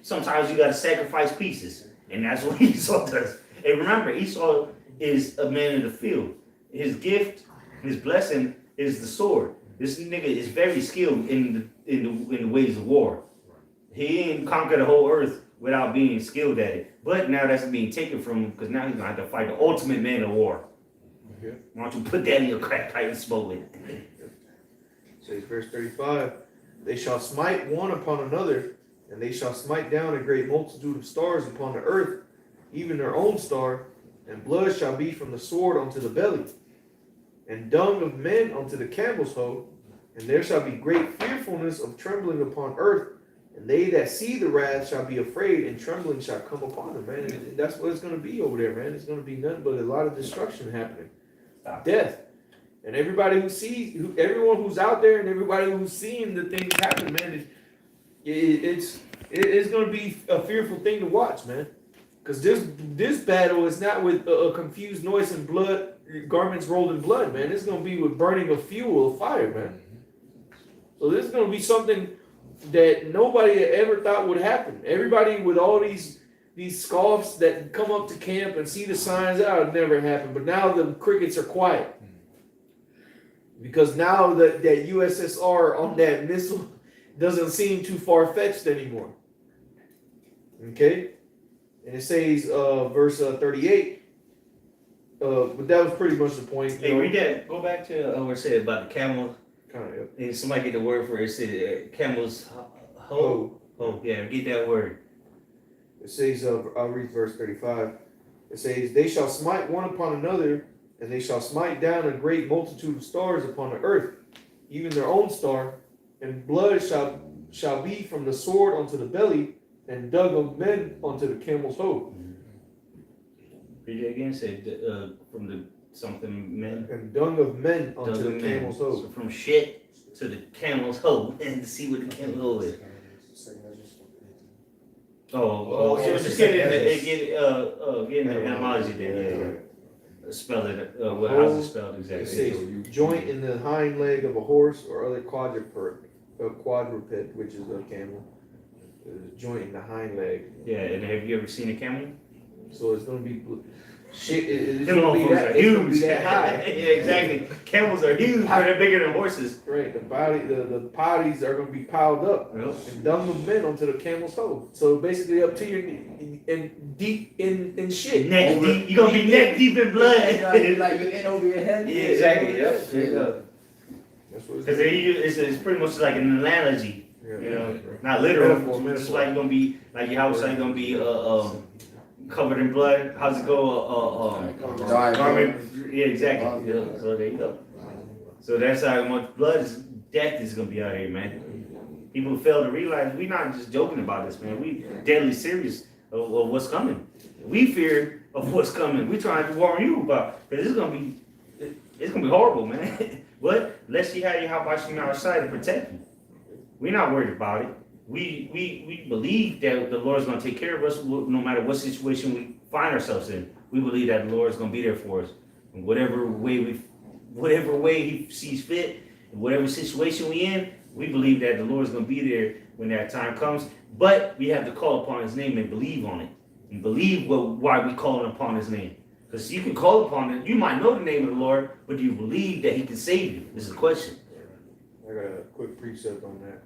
Sometimes you got to sacrifice pieces, and that's what Esau does. And remember, Esau is a man in the field. His gift, his blessing is the sword. This nigga is very skilled in the ways of war. He ain't conquered the whole earth without being skilled at it. But now that's being taken from him, because now he's gonna have to fight the ultimate man of war. Okay. Why don't you put that in your crack pipe and smoke it? Says verse 35, "They shall smite one upon another, and they shall smite down a great multitude of stars upon the earth, even their own star, and blood shall be from the sword unto the belly, and dung of men unto the camel's hoe, and there shall be great fearfulness of trembling upon earth, and they that see the wrath shall be afraid, and trembling shall come upon them," man. And that's what it's going to be over there, man. It's going to be nothing but a lot of destruction happening. Death. And everybody everyone who's out there and everybody who's seeing the things happen, man, it's going to be a fearful thing to watch, man. Because this battle is not with a confused noise and blood, garments rolled in blood, man. It's going to be with burning of fuel, of fire, man. So this is going to be something that nobody ever thought would happen. Everybody with all these scoffs that come up to camp and see the signs, that would never happen. But now the crickets are quiet. Because now that USSR on that missile doesn't seem too far-fetched anymore. Okay? And it says, verse 38, but that was pretty much the point. Hey, read that. Go back to what it said about the camel. Kind of, And somebody get the word for it. It said camel's hoe. Oh, yeah, get that word. It says, I'll read verse 35. It says, they shall smite one upon another, and they shall smite down a great multitude of stars upon the earth, even their own star, and blood shall be from the sword unto the belly, and dung of men unto the camel's hoe. Read it again. Said from the something men. And dung of men unto the camel's hoe. So from shit to the camel's hoe, and see what the camel's hoe is. Just get in the etymology there. Spell it. How's it spelled It exactly? says joint in the hind leg of a horse or other quadruped, which is a camel. Joint in the hind leg. Yeah, and have you ever seen a camel? So it's gonna be shit. It's Them gonna be motherfuckers are it's gonna be huge. that high. Yeah, exactly. Camels are huge. They're bigger than horses. Right. The potties are gonna be piled up Yep. and dung of men onto the camel's toe. So basically up to your and deep in shit. Neck deep. You're gonna be neck deep in blood. It's like you're in over your head. Yeah, exactly. Yep. Yeah. Yeah. That's what Because it's pretty much like an analogy. Yeah. You know, not literal. Metaphor. Just like you're gonna be like your house, like you're gonna be covered in blood. How's it go? Dry Garment. Yeah, exactly. Yeah. So there you go. So that's how much death is gonna be out here, man. People fail to realize we're not just joking about this, man. We deadly serious of what's coming. We fear of what's coming. We're trying to warn you about because it's gonna be horrible, man. But let's see how you have on our side to protect you. We're not worried about it. We believe that the Lord's going to take care of us no matter what situation we find ourselves in. We believe that the Lord's going to be there for us in whatever way He sees fit, in whatever situation we in. We believe that the Lord's going to be there when that time comes. But we have to call upon His name and believe on it, and believe why we calling upon His name. Because you can call upon it. You might know the name of the Lord, but do you believe that He can save you? This is the question. I got a quick precept on that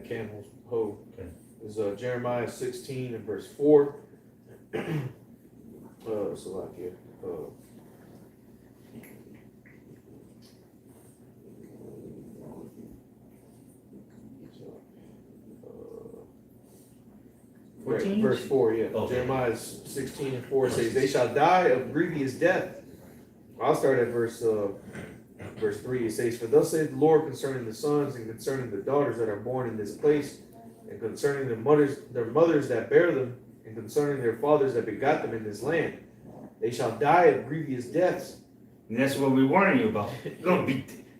camel's hoe. Okay. Is Jeremiah 16 and verse 4. Verse 4, yeah. Okay. Jeremiah 16 and 4 says, they shall die of grievous death. I'll start at verse 3. It says, for thus saith the Lord concerning the sons and concerning the daughters that are born in this place, and concerning their mothers that bear them, and concerning their fathers that begot them in this land. They shall die of grievous deaths. And that's what we're warning you about.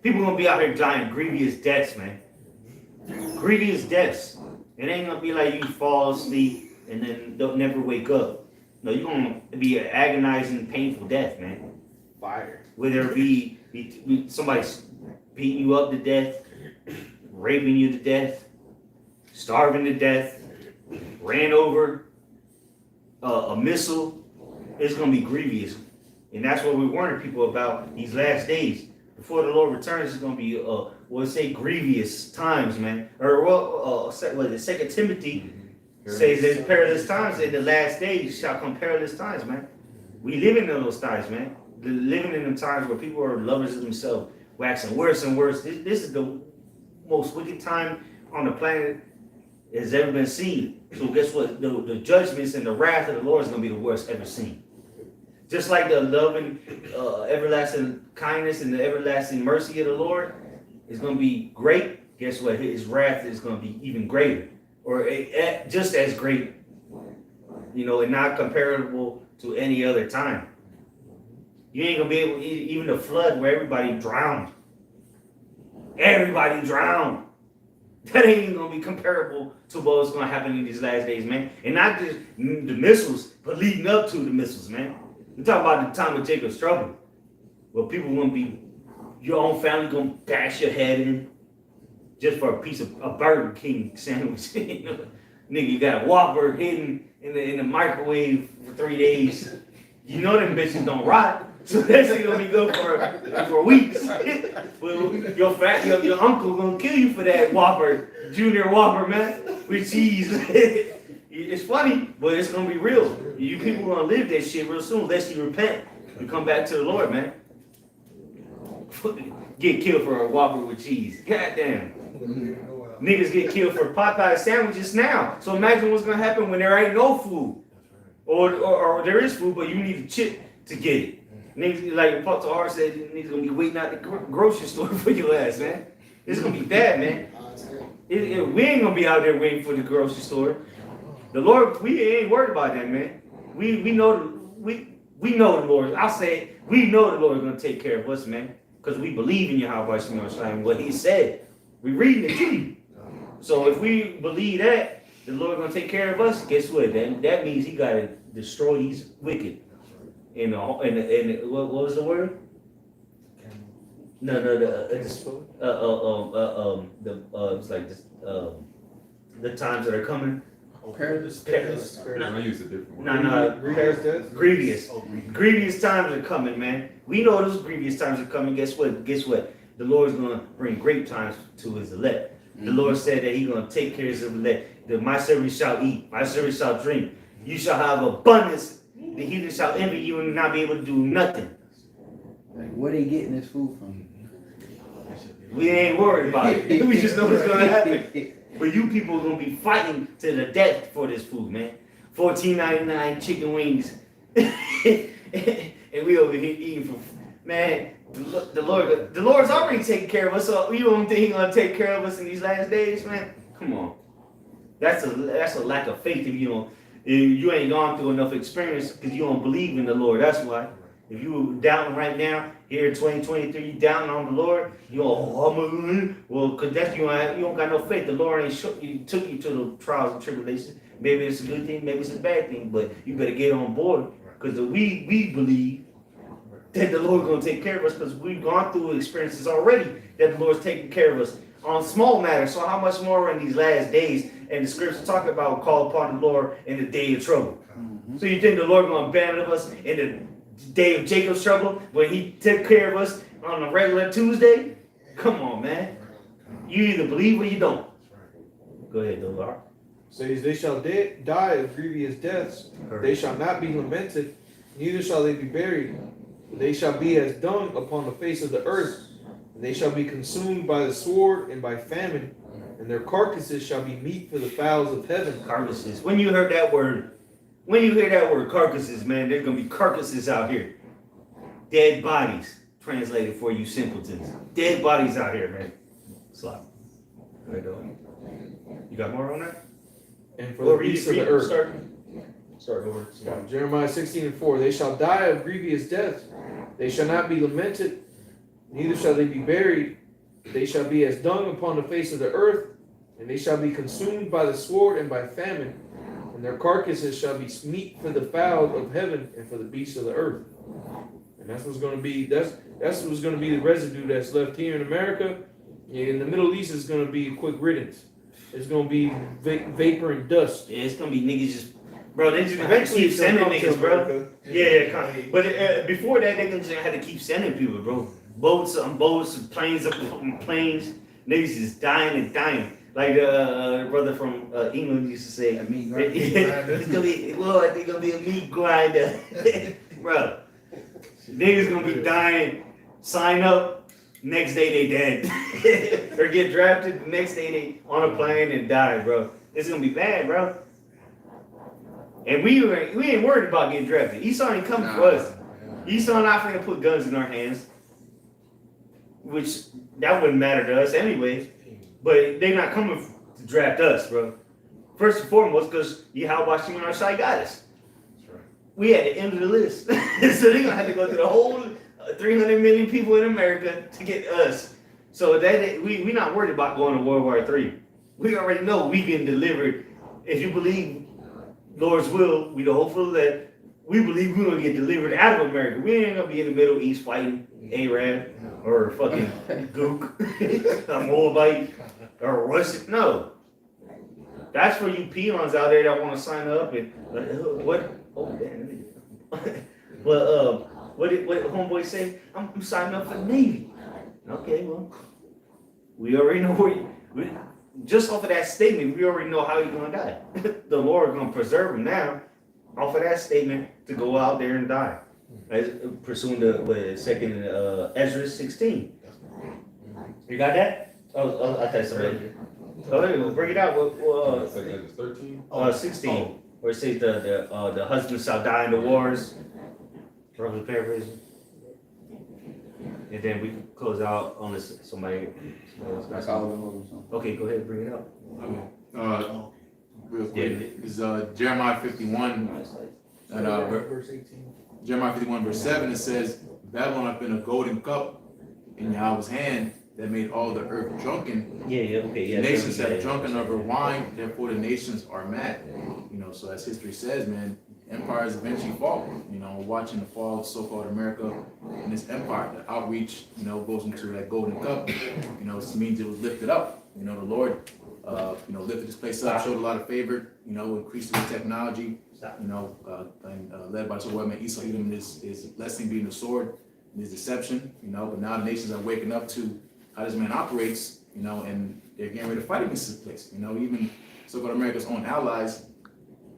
People gonna be out here dying grievous deaths, man. Grievous deaths. It ain't gonna be like you fall asleep and then don't never wake up. No, you're gonna be an agonizing, painful death, man. Fire. Whether it be somebody beating you up to death, raping you to death, starving to death, ran over, a missile. It's gonna be grievous, and that's what we're warning people about these last days. Before the Lord returns, it's gonna be grievous times, man. Or Second Timothy says there's perilous times in the last days shall come perilous times, man. We living in those times, man. Living in the times where people are lovers of themselves, waxing worse and worse. This is the most wicked time on the planet has ever been seen. So guess what? The judgments and the wrath of the Lord is going to be the worst ever seen. Just like the love and everlasting kindness and the everlasting mercy of the Lord is going to be great. Guess what? His wrath is going to be even greater, or just as great. And not comparable to any other time. You ain't gonna be able, even the flood where everybody drowned. Everybody drowned. That ain't even gonna be comparable to what's gonna happen in these last days, man. And not just the missiles, but leading up to the missiles, man. We talk about the time of Jacob's trouble. Well, people gonna be, your own family gonna bash your head in just for a piece of a Burger King sandwich. You know? Nigga, you got a Whopper hidden in the microwave for 3 days. You know them bitches don't rot. So that shit gonna be good for weeks. Well, your uncle gonna kill you for that Whopper, Junior Whopper, man, with cheese. It's funny, but it's gonna be real. You people gonna live that shit real soon unless you repent and come back to the Lord, man. Get killed for a Whopper with cheese. Goddamn. Niggas get killed for Popeye sandwiches now. So imagine what's gonna happen when there ain't no food, or there is food, but you need a chip to get it. Niggas, like Pastor R said, niggas gonna be waiting out the grocery store for your ass, man. It's gonna be bad, man. We ain't gonna be out there waiting for the grocery store. The Lord, we ain't worried about that, man. We know the Lord. I'll say it, we know the Lord is gonna take care of us, man, because we believe in Yahweh and what He said. We reading it to you. So if we believe that the Lord gonna take care of us, guess what? That means He gotta destroy these wicked. And what was the word? No, it's like this, the times that are coming. Perilous. I use a different word. No, grievous. Oh, Grievous times are coming, man. We know those grievous times are coming. Guess what? The Lord's gonna bring great times to His elect. The Lord said that He's gonna take care of His elect. That my servants shall eat, my servants shall drink. You shall have abundance. The heathen shall envy you and not be able to do nothing. Like, where they getting this food from? We ain't worried about it. We just know what's gonna happen. But you people are gonna be fighting to the death for this food, man. $14.99 chicken wings, and we over here eating for, man. The Lord's already taking care of us. So you don't think He's gonna take care of us in these last days, man? Come on. That's a lack of faith if you ain't gone through enough experience because you don't believe in the Lord. That's why. If you doubting right now, here in 2023, you doubting on the Lord, because that's you don't got no faith. The Lord ain't took you to the trials and tribulations. Maybe it's a good thing, maybe it's a bad thing, but you better get on board because we believe that the Lord's gonna take care of us because we've gone through experiences already that the Lord's taking care of us on small matters. So how much more in these last days? And the scriptures talk about call upon the Lord in the day of trouble. Mm-hmm. So you think the Lord gonna abandon us in the day of Jacob's trouble when He took care of us on a regular Tuesday? Come on, man. You either believe or you don't. Go ahead, Lord. Says they shall die of grievous deaths. They shall not be lamented, neither shall they be buried. They shall be as dung upon the face of the earth. They shall be consumed by the sword and by famine, and their carcasses shall be meat for the fowls of heaven. Carcasses. When you hear that word carcasses, man, there's gonna be carcasses out here. Dead bodies, translated for you simpletons. Dead bodies out here, man. Slap. Right on. You got more on that? And for the beasts of the earth. Start over. Jeremiah 16:4. They shall die of grievous death. They shall not be lamented, neither shall they be buried. They shall be as dung upon the face of the earth, and they shall be consumed by the sword and by famine, and their carcasses shall be meat for the fowls of heaven and for the beasts of the earth. And that's what's going to be. That's what's going to be the residue that's left here in America. In the Middle East, is going to be a quick riddance. It's going to be vapor and dust. Yeah, it's gonna be niggas just, bro. They just keep sending niggas, bro. Yeah. But before that, they just had to keep sending people, bro. Boats, planes, planes. Niggas just dying and dying. Like the brother from England used to say, it's gonna be, Lord, they're gonna be a meat grinder, bro. Niggas gonna be dying. Sign up. Next day they dead. Or get drafted. The next day they on a plane and die, bro. It's gonna be bad, bro. And we ain't worried about getting drafted. Esau ain't coming for us. Esau not finna put guns in our hands, which that wouldn't matter to us anyway. But they not coming to draft us, bro. First and foremost, because Yahweh on our side got us. we at the end of the list. So they're gonna have to go through the whole 300 million people in America to get us. So that we not worried about going to World War III. We already know we getting delivered. If you believe Lord's will, we the hopeful that we believe we're gonna get delivered out of America. We ain't gonna be in the Middle East fighting Arab or fucking Gook, a Moabite or Russian. No. That's for you peons out there that want to sign up and what? Oh damn! What homeboy say? I'm signing up for the Navy. Okay, well, we already know just off of that statement, we already know how he's gonna die. The Lord gonna preserve him now, off of that statement, to go out there and die, as pursuing the second Ezra 16. You got that? Oh, I thought somebody. Oh, bring it out. Second Ezra 13. 16, where it says the husband shall die in the wars. Roughly paraphrasing. And then we can close out on this. Somebody else got something. Okay, go ahead and bring it up. Real quick, is Jeremiah 51, and verse 18. Jeremiah 51 verse 7, it says, Babylon hath been a golden cup in Yahweh's hand that made all the earth drunken. Okay, The nations have drunken of her wine, therefore the nations are mad. You know, so as history says, man, empires eventually fall. You know, we're watching the fall of so-called America and this empire. The outreach, you know, goes into that golden cup. You know, it means it was lifted up. You know, the Lord, you know, lifted this place up, showed a lot of favor. You know, increased the technology. You know, and led by the word man Esau, Edom is blessing being the sword, and his deception. You know, but now the nations are waking up to how this man operates. You know, and they're getting ready to fight against this place. You know, even so-called America's own allies.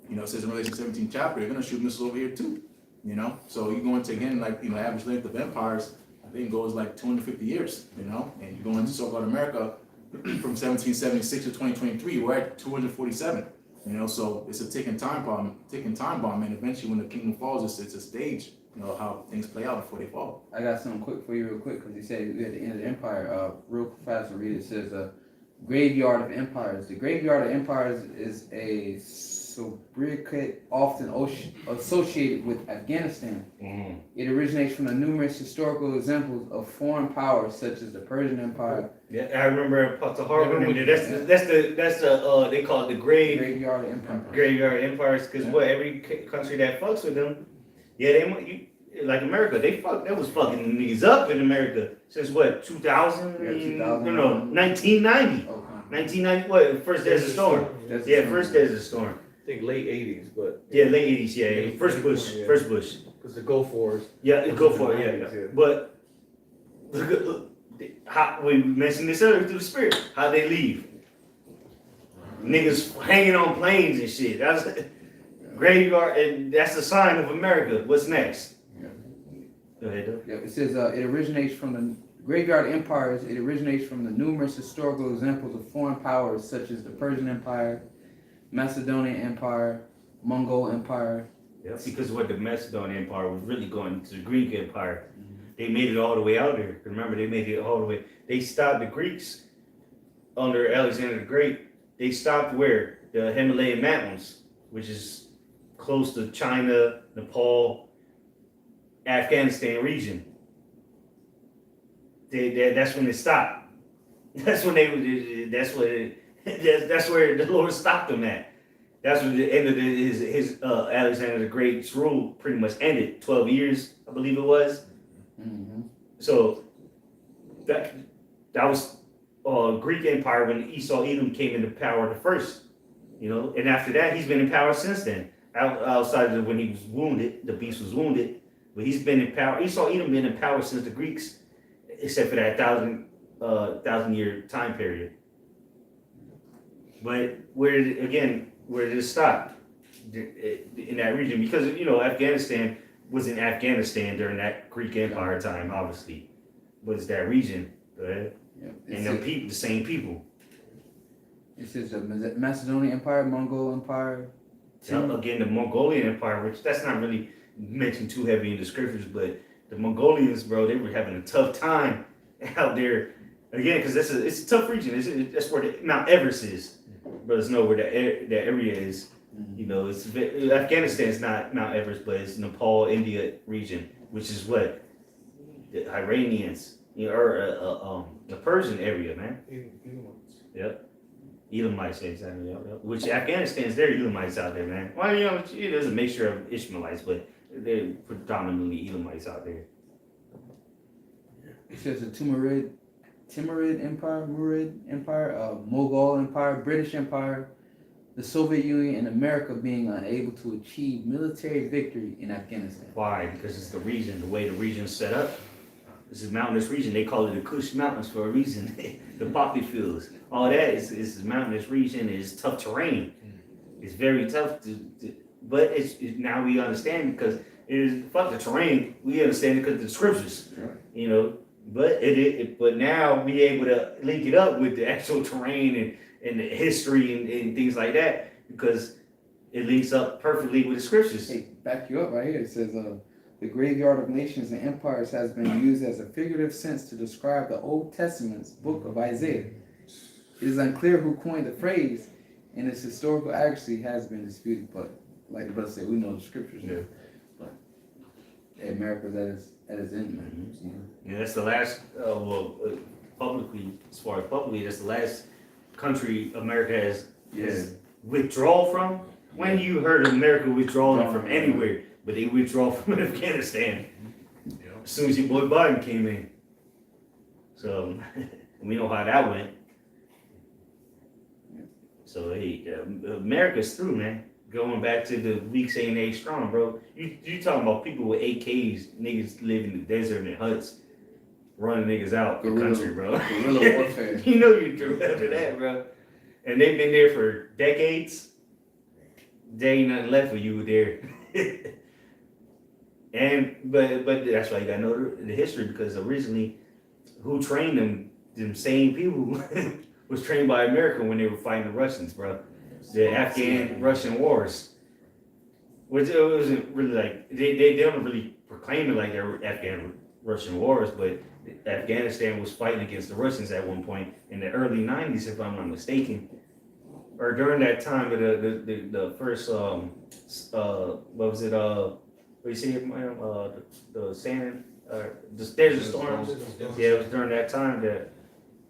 You know, it says in Revelation 17 chapter, they're going to shoot missiles over here too, you know? So you go into, again, like, you know, average length of empires, I think goes like 250 years, you know? And you go into so-called America from 1776 to 2023, we're at 247, you know? So it's a ticking time bomb, and eventually when the kingdom falls, it's a stage, you know, how things play out before they fall. I got something quick for you real quick, because he said we're at the end of the empire. Real fast to read it. It says, graveyard of empires. The graveyard of empires is a sobriquet often associated with Afghanistan. Mm-hmm. It originates from the numerous historical examples of foreign powers such as the Persian Empire. Yeah, I remember Pastor Harvard. That's the they call it the Graveyard of empires. graveyard empires, because what every country that fucks with them, like America, they was fucking niggas up in America since what 2000? Yeah, 2000. No, 1990. Okay. 1990. What first Desert Storm? First Desert Storm. I think late 80s, but Yeah, late 80s. Yeah, first Bush. Yeah. First Bush. because the Gulf Wars. Yeah, go for it. Yeah, 90s, yeah. but look, how we mentioned this earlier through the spirit. How they leave. Niggas hanging on planes and shit. That's graveyard, and that's the sign of America. What's next? Yeah. Go ahead, though. Yeah, it says it originates from the graveyard empires. It originates from the numerous historical examples of foreign powers such as the Persian Empire, Macedonian Empire, Mongol Empire. Yeah, because what the Macedonian Empire was really going to the Greek Empire. They made it all the way out there. Remember, they made it all the way. They stopped the Greeks under Alexander the Great. They stopped where? The Himalayan Mountains, which is close to China, Nepal, Afghanistan region. That's when it stopped. That's when that's where the Lord stopped them at. That's when the end of his Alexander the Great's rule pretty much ended. 12 years, I believe it was. Mm-hmm. So that was Greek Empire when Esau Edom came into power the first, you know, and after that he's been in power since then. Outside of when he was wounded, the beast was wounded, but he's been in power. Esau Edom been in power since the Greeks, except for that 1,000-year time period. But where did it stop? In that region, because you know Afghanistan was in Afghanistan during that Greek Empire time, obviously, was that region, right? Yeah. And them people, the same people. It says the Macedonian Empire, Mongol Empire. Again, the Mongolian Empire, which that's not really mentioned too heavy in the scriptures, but the Mongolians, bro, they were having a tough time out there. Again, because it's a tough region. That's where Mount Everest is. Brothers know where that area is. You know, Afghanistan's not Mount Everest, but it's Nepal, India region, which is what the Iranians, you know, or the Persian area, man. Yep. Elamites, exactly. Yep. Which Afghanistan's there, Elamites out there, man. Well, you know, there's a mixture of Ishmaelites, but they're predominantly Elamites out there. It says the Timurid Empire, Murid Empire, Mughal Empire, British Empire, the Soviet Union, and America being unable to achieve military victory in Afghanistan. Why? Because it's the region, the way the region's set up. This is a mountainous region. They call it the Kush Mountains for a reason. The poppy fields, all that is a mountainous region. It's tough terrain. It's very tough but now we understand because it is fuck the terrain. We understand it because of the scriptures, you know. But but now we able to link it up with the actual terrain and the history and things like that because it links up perfectly with the scriptures. Hey, back you up right here. It says the graveyard of nations and empires has been used as a figurative sense to describe the Old Testament's book of Isaiah. It is unclear who coined the phrase, and its historical accuracy has been disputed. But like the brother said, we know the scriptures. Yeah. But America's at its end, man. Mm-hmm. Yeah, that's the last. Publicly, as far as publicly, that's the last country America has withdrawn from. When you heard of America withdrawing from anywhere, but they withdraw from Afghanistan as soon as your boy Biden came in. So we know how that went. So hey, America's through, man. Going back to the weak saying they strong, bro. You talking about people with AKs, niggas live in the desert in huts, running niggas out the country, bro. Guerrilla warfare. You know you drew after that, bro. And they've been there for decades. There ain't nothing left for you there. But that's why you gotta know the history because originally, who trained them? Them same people was trained by America when they were fighting the Russians, bro. The Afghan-Russian wars, which it wasn't really like they don't really proclaim it like they were Afghan-Russian wars, but Afghanistan was fighting against the Russians at one point in the early '90s, if I'm not mistaken, or during that time of the first what was it what do you say the sand the desert storms. Yeah, it was during that time that.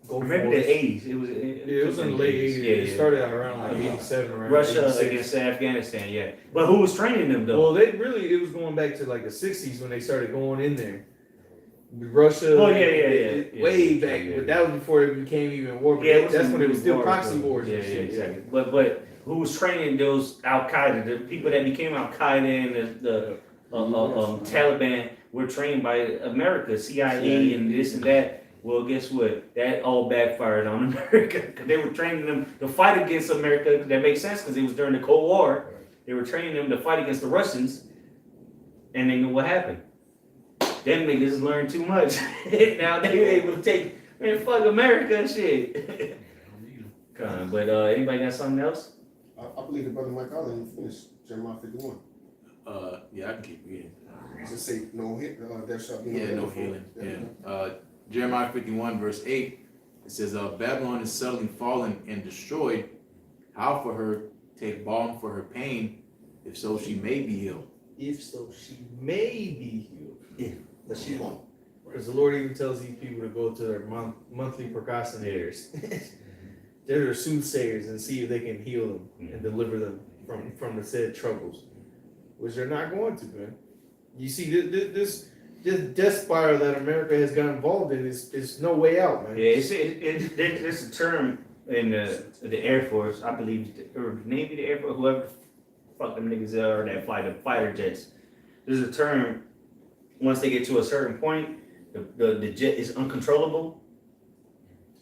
Remember the '80s? It was in the late '80s. Yeah, It started out around like '87, around Russia 86. against Afghanistan, yeah. But who was training them though? Well, it was going back to like the '60s when they started going in there. Russia. Oh yeah. Way back, but that was before it became even war. But Yeah, that's when it was still war, proxy bro. wars. Yeah, and shit, exactly. But who was training those Al Qaeda? The people that became Al Qaeda and the Taliban were trained by America, CIA, and this and that. Well, guess what? That all backfired on America because they were training them to fight against America. That makes sense because it was during the Cold War. They were training them to fight against the Russians, and then what happened? Them niggas learned too much. Now they were able to take, man, fuck America and shit. But anybody got something else? I believe the brother Mike Allen finished Jeremiah 51. Yeah, I can keep reading. Just say no hit. There shall be No healing. Yeah. Jeremiah 51 verse 8, it says, Babylon is suddenly fallen and destroyed. How for her take balm for her pain, if so she may be healed. If so, she may be healed. But she won't. Because the Lord even tells these people to go to their monthly procrastinators. They're their soothsayers and see if they can heal them and deliver them from the said troubles, which they're not going to, man. You see, this death spiral that America has got involved in is no way out, man. Yeah, it's a term in the Air Force, I believe, or Navy, the Air Force, whoever the fuck them niggas are that fly the fighter jets. There's a term, once they get to a certain point, the jet is uncontrollable.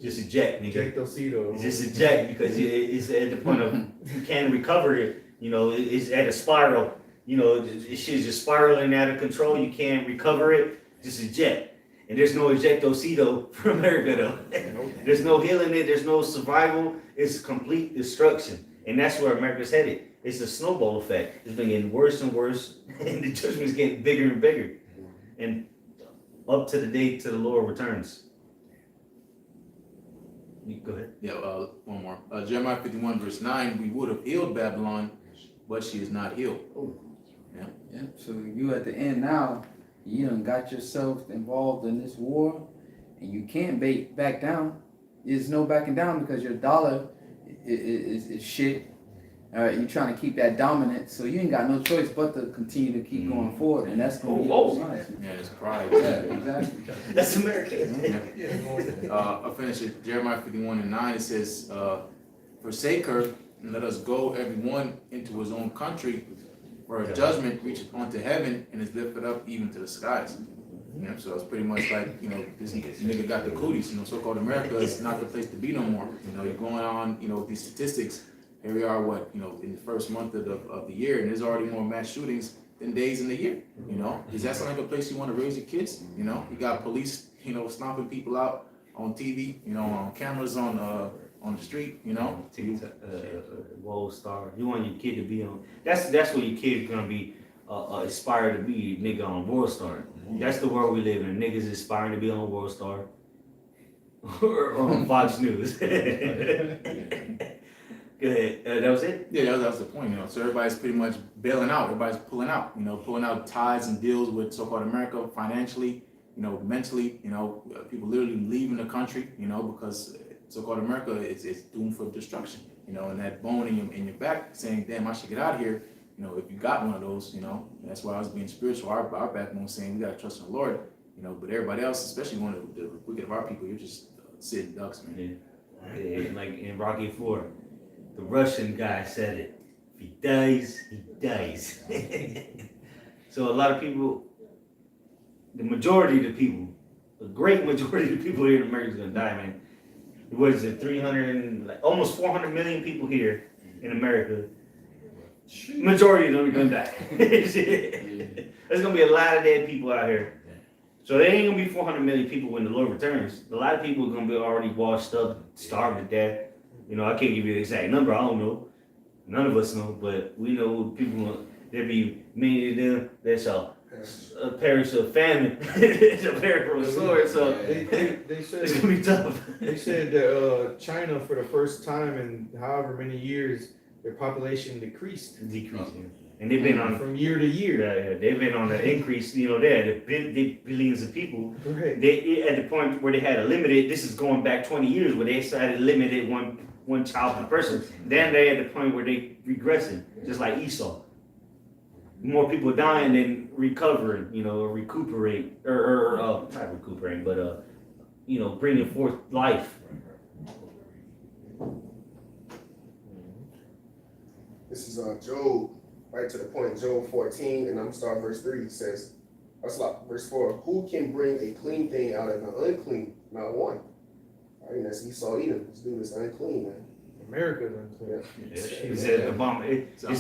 Just eject, nigga. Ejectocito. Just eject because it's at the point of you can't recover it. You know, it's at a spiral. You know, shit's just spiraling out of control. You can't recover it. Just eject. And there's no ejectocito for America, though. There's no healing it. There's no survival. It's complete destruction. And that's where America's headed. It's a snowball effect. It's been getting worse and worse. And the judgment's getting bigger and bigger. And up to the day till the Lord returns. You go ahead. Yeah, one more. Jeremiah 51 verse 9, we would have healed Babylon but she is not healed. Yeah. So you at the end now, you done got yourself involved in this war, and you can't back down. There's no backing down because your dollar is shit. All right, you're trying to keep that dominant, so you ain't got no choice but to continue to keep going forward, and that's going to be Yeah, it's pride. yeah, exactly. That's America. I'll finish it. Jeremiah 51:9, it says, forsake her, and let us go every one into his own country, for her judgment reacheth unto heaven, and is lifted up even to the skies. Yeah, so it's pretty much like, this nigga got the cooties, so-called America is not the place to be no more. You're going on, with these statistics. Here we are, in the first month of the year, and there's already more mass shootings than days in the year. Is that like a place you want to raise your kids? You got police, stomping people out on TV, on cameras on the street, World star. You want your kid to be on. That's what your kid's gonna be aspire to be, nigga, on World Star. That's the world we live in. Niggas aspiring to be on World Star or on Fox News. Good. That was it? Yeah, that was the point, So everybody's pretty much bailing out. Everybody's pulling out, pulling out ties and deals with so-called America financially, mentally, people literally leaving the country, because so-called America is doomed for destruction, and that bone in your back saying, damn, I should get out of here, if you got one of those, that's why I was being spiritual. Our backbone saying we got to trust in the Lord, but everybody else, especially one of the wicked of our people, you're just sitting ducks, man. Yeah, like in Rocky IV. The Russian guy said it. If he dies, he dies. So a lot of people, the majority of the people, the great majority of the people here in America is gonna die, man. What is it, 300, almost 400 million people here in America. Majority of them are gonna die. There's gonna be a lot of dead people out here. So there ain't gonna be 400 million people when the Lord returns. A lot of people are gonna be already washed up, starved to death. I can't give you the exact number. I don't know. None of us know, but we know people. There be many of them that shall perish of famine. It's a perish from the sword. So they said it's gonna be tough. They said that China, for the first time in however many years, their population decreased. Decreasing, and they've been on from year to year. Yeah, they've been on the increase. The billions of people. Right. They at the point where they had a limited. This is going back 20 years where they started limited one child per person. Then they're at the point where they regressing, just like Esau. More people dying than recovering, recuperate, or not recuperating, but bringing forth life. This is Job, right to the point, Job 14, and I'm starting verse 3. It says, verse 4, who can bring a clean thing out of an unclean? Not one. I mean, that's Esau Edom. This dude is unclean, man. America's unclean. It's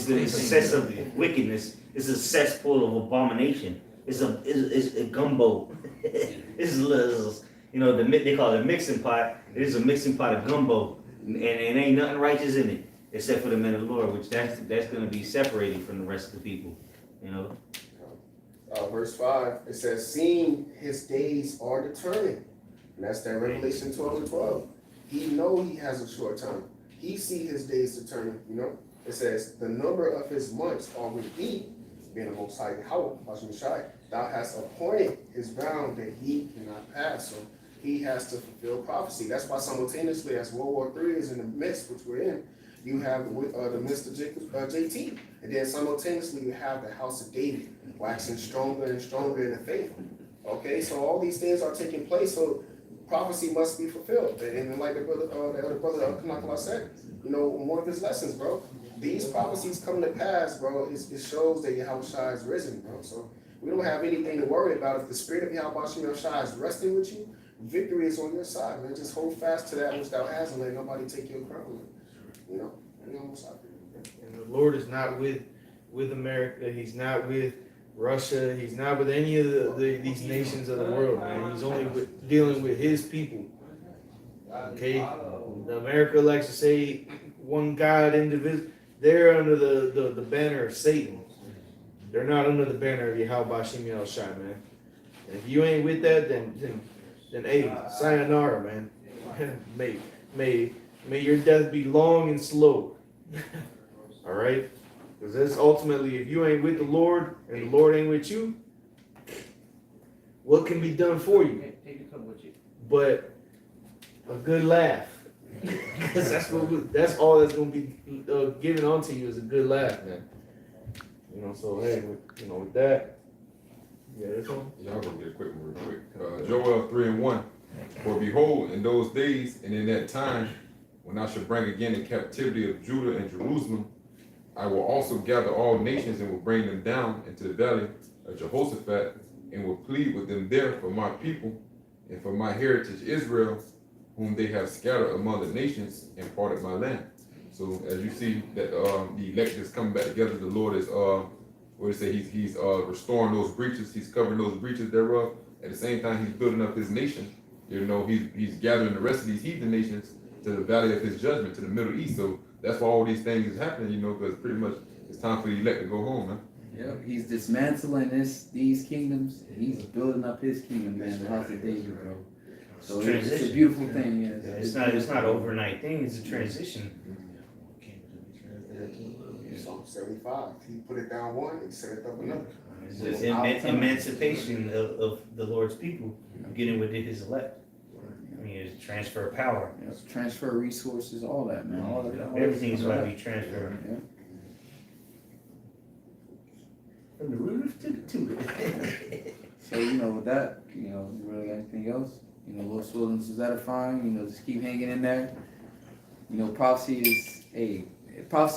the excess of wickedness. It's a cesspool of abomination. It's a gumbo. They call it a mixing pot. It is a mixing pot of gumbo, and ain't nothing righteous in it except for the men of the Lord, which that's going to be separated from the rest of the people. Verse 5, it says, seeing his days are determined. And that's that Revelation 12:12. He know he has a short time. He see his days determined, It says, the number of his months are with thee, being the Most High Yahweh, thou hast appointed his bound that he cannot pass. So he has to fulfill prophecy. That's why simultaneously, as World War III is in the midst, which we're in, you have the midst of JT. And then simultaneously, you have the house of David waxing stronger and stronger in the faith. Okay, so all these things are taking place. So prophecy must be fulfilled. And like the other brother Kanakala said, one of his lessons, bro, these prophecies come to pass, bro. It shows that Yahweh is risen, bro. So we don't have anything to worry about. If the spirit of Yahweh is resting with you, victory is on your side, man. Just hold fast to that which thou hast and let nobody take your crown. And the Lord is not with America. He's not with Russia. He's not with any of these nations of the world, man. He's only dealing with his people. Okay? America likes to say one God individual. They're under the banner of Satan. They're not under the banner of Yahweh Bashim Shai, man. And if you ain't with that, then hey, sayonara, man. May your death be long and slow. All right? Because that's ultimately, if you ain't with the Lord and the Lord ain't with you, what can be done for you? Take the cup with you. But a good laugh. Because that's all that's gonna be given onto you is a good laugh, man. You know, so hey, with that, yeah, that's all. Y'all gonna get a quick one real quick. Joel 3:1. For behold, in those days and in that time, when I shall bring again the captivity of Judah and Jerusalem, I will also gather all nations and will bring them down into the valley of Jehoshaphat, and will plead with them there for my people and for my heritage Israel, whom they have scattered among the nations and parted my land. So as you see that the elect is coming back together, the Lord is what do you say, he's restoring those breaches, he's covering those breaches thereof. At the same time, he's building up his nation. You know, he's gathering the rest of these heathen nations to the valley of his judgment, to the Middle East. So that's why all these things is happening, you know, because pretty much it's time for the elect to go home, man. Yep, he's dismantling these kingdoms. He's building up his kingdom, man, the house of David, bro. So it's a Transition. beautiful thing, yeah. It's not an overnight thing. It's a transition. Psalm 75. He put it down one, he set it up another. It's the emancipation of the Lord's people getting with his elect. I mean, it's transfer of power. Yes, transfer resources, all that, man. All of that. Everything's about to be transferred. Yeah. From the roof to the tutor. So, with that, you really got anything else? Lord Wilderness is edifying, just keep hanging in there. Prophecy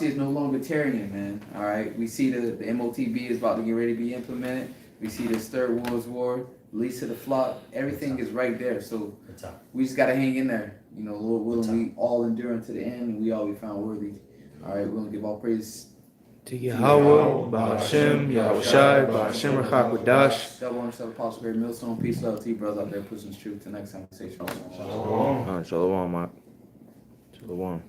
is no longer tarrying, man. All right, we see the MOTB is about to get ready to be implemented. We see this third World War, release of the flock. Everything is right there. So we just got to hang in there. Lord willing, we all endure unto the end, and we all be found worthy. All right, we're going to give all praise to Yahweh, Ba'ashem, Yahushai, Ba'ashem, Rachak, Double on yourself, Apostle Great Millstone. Peace, love to you, brothers out there, pushing the truth. Till next time, say shalom. Shalom, Mark. Shalom.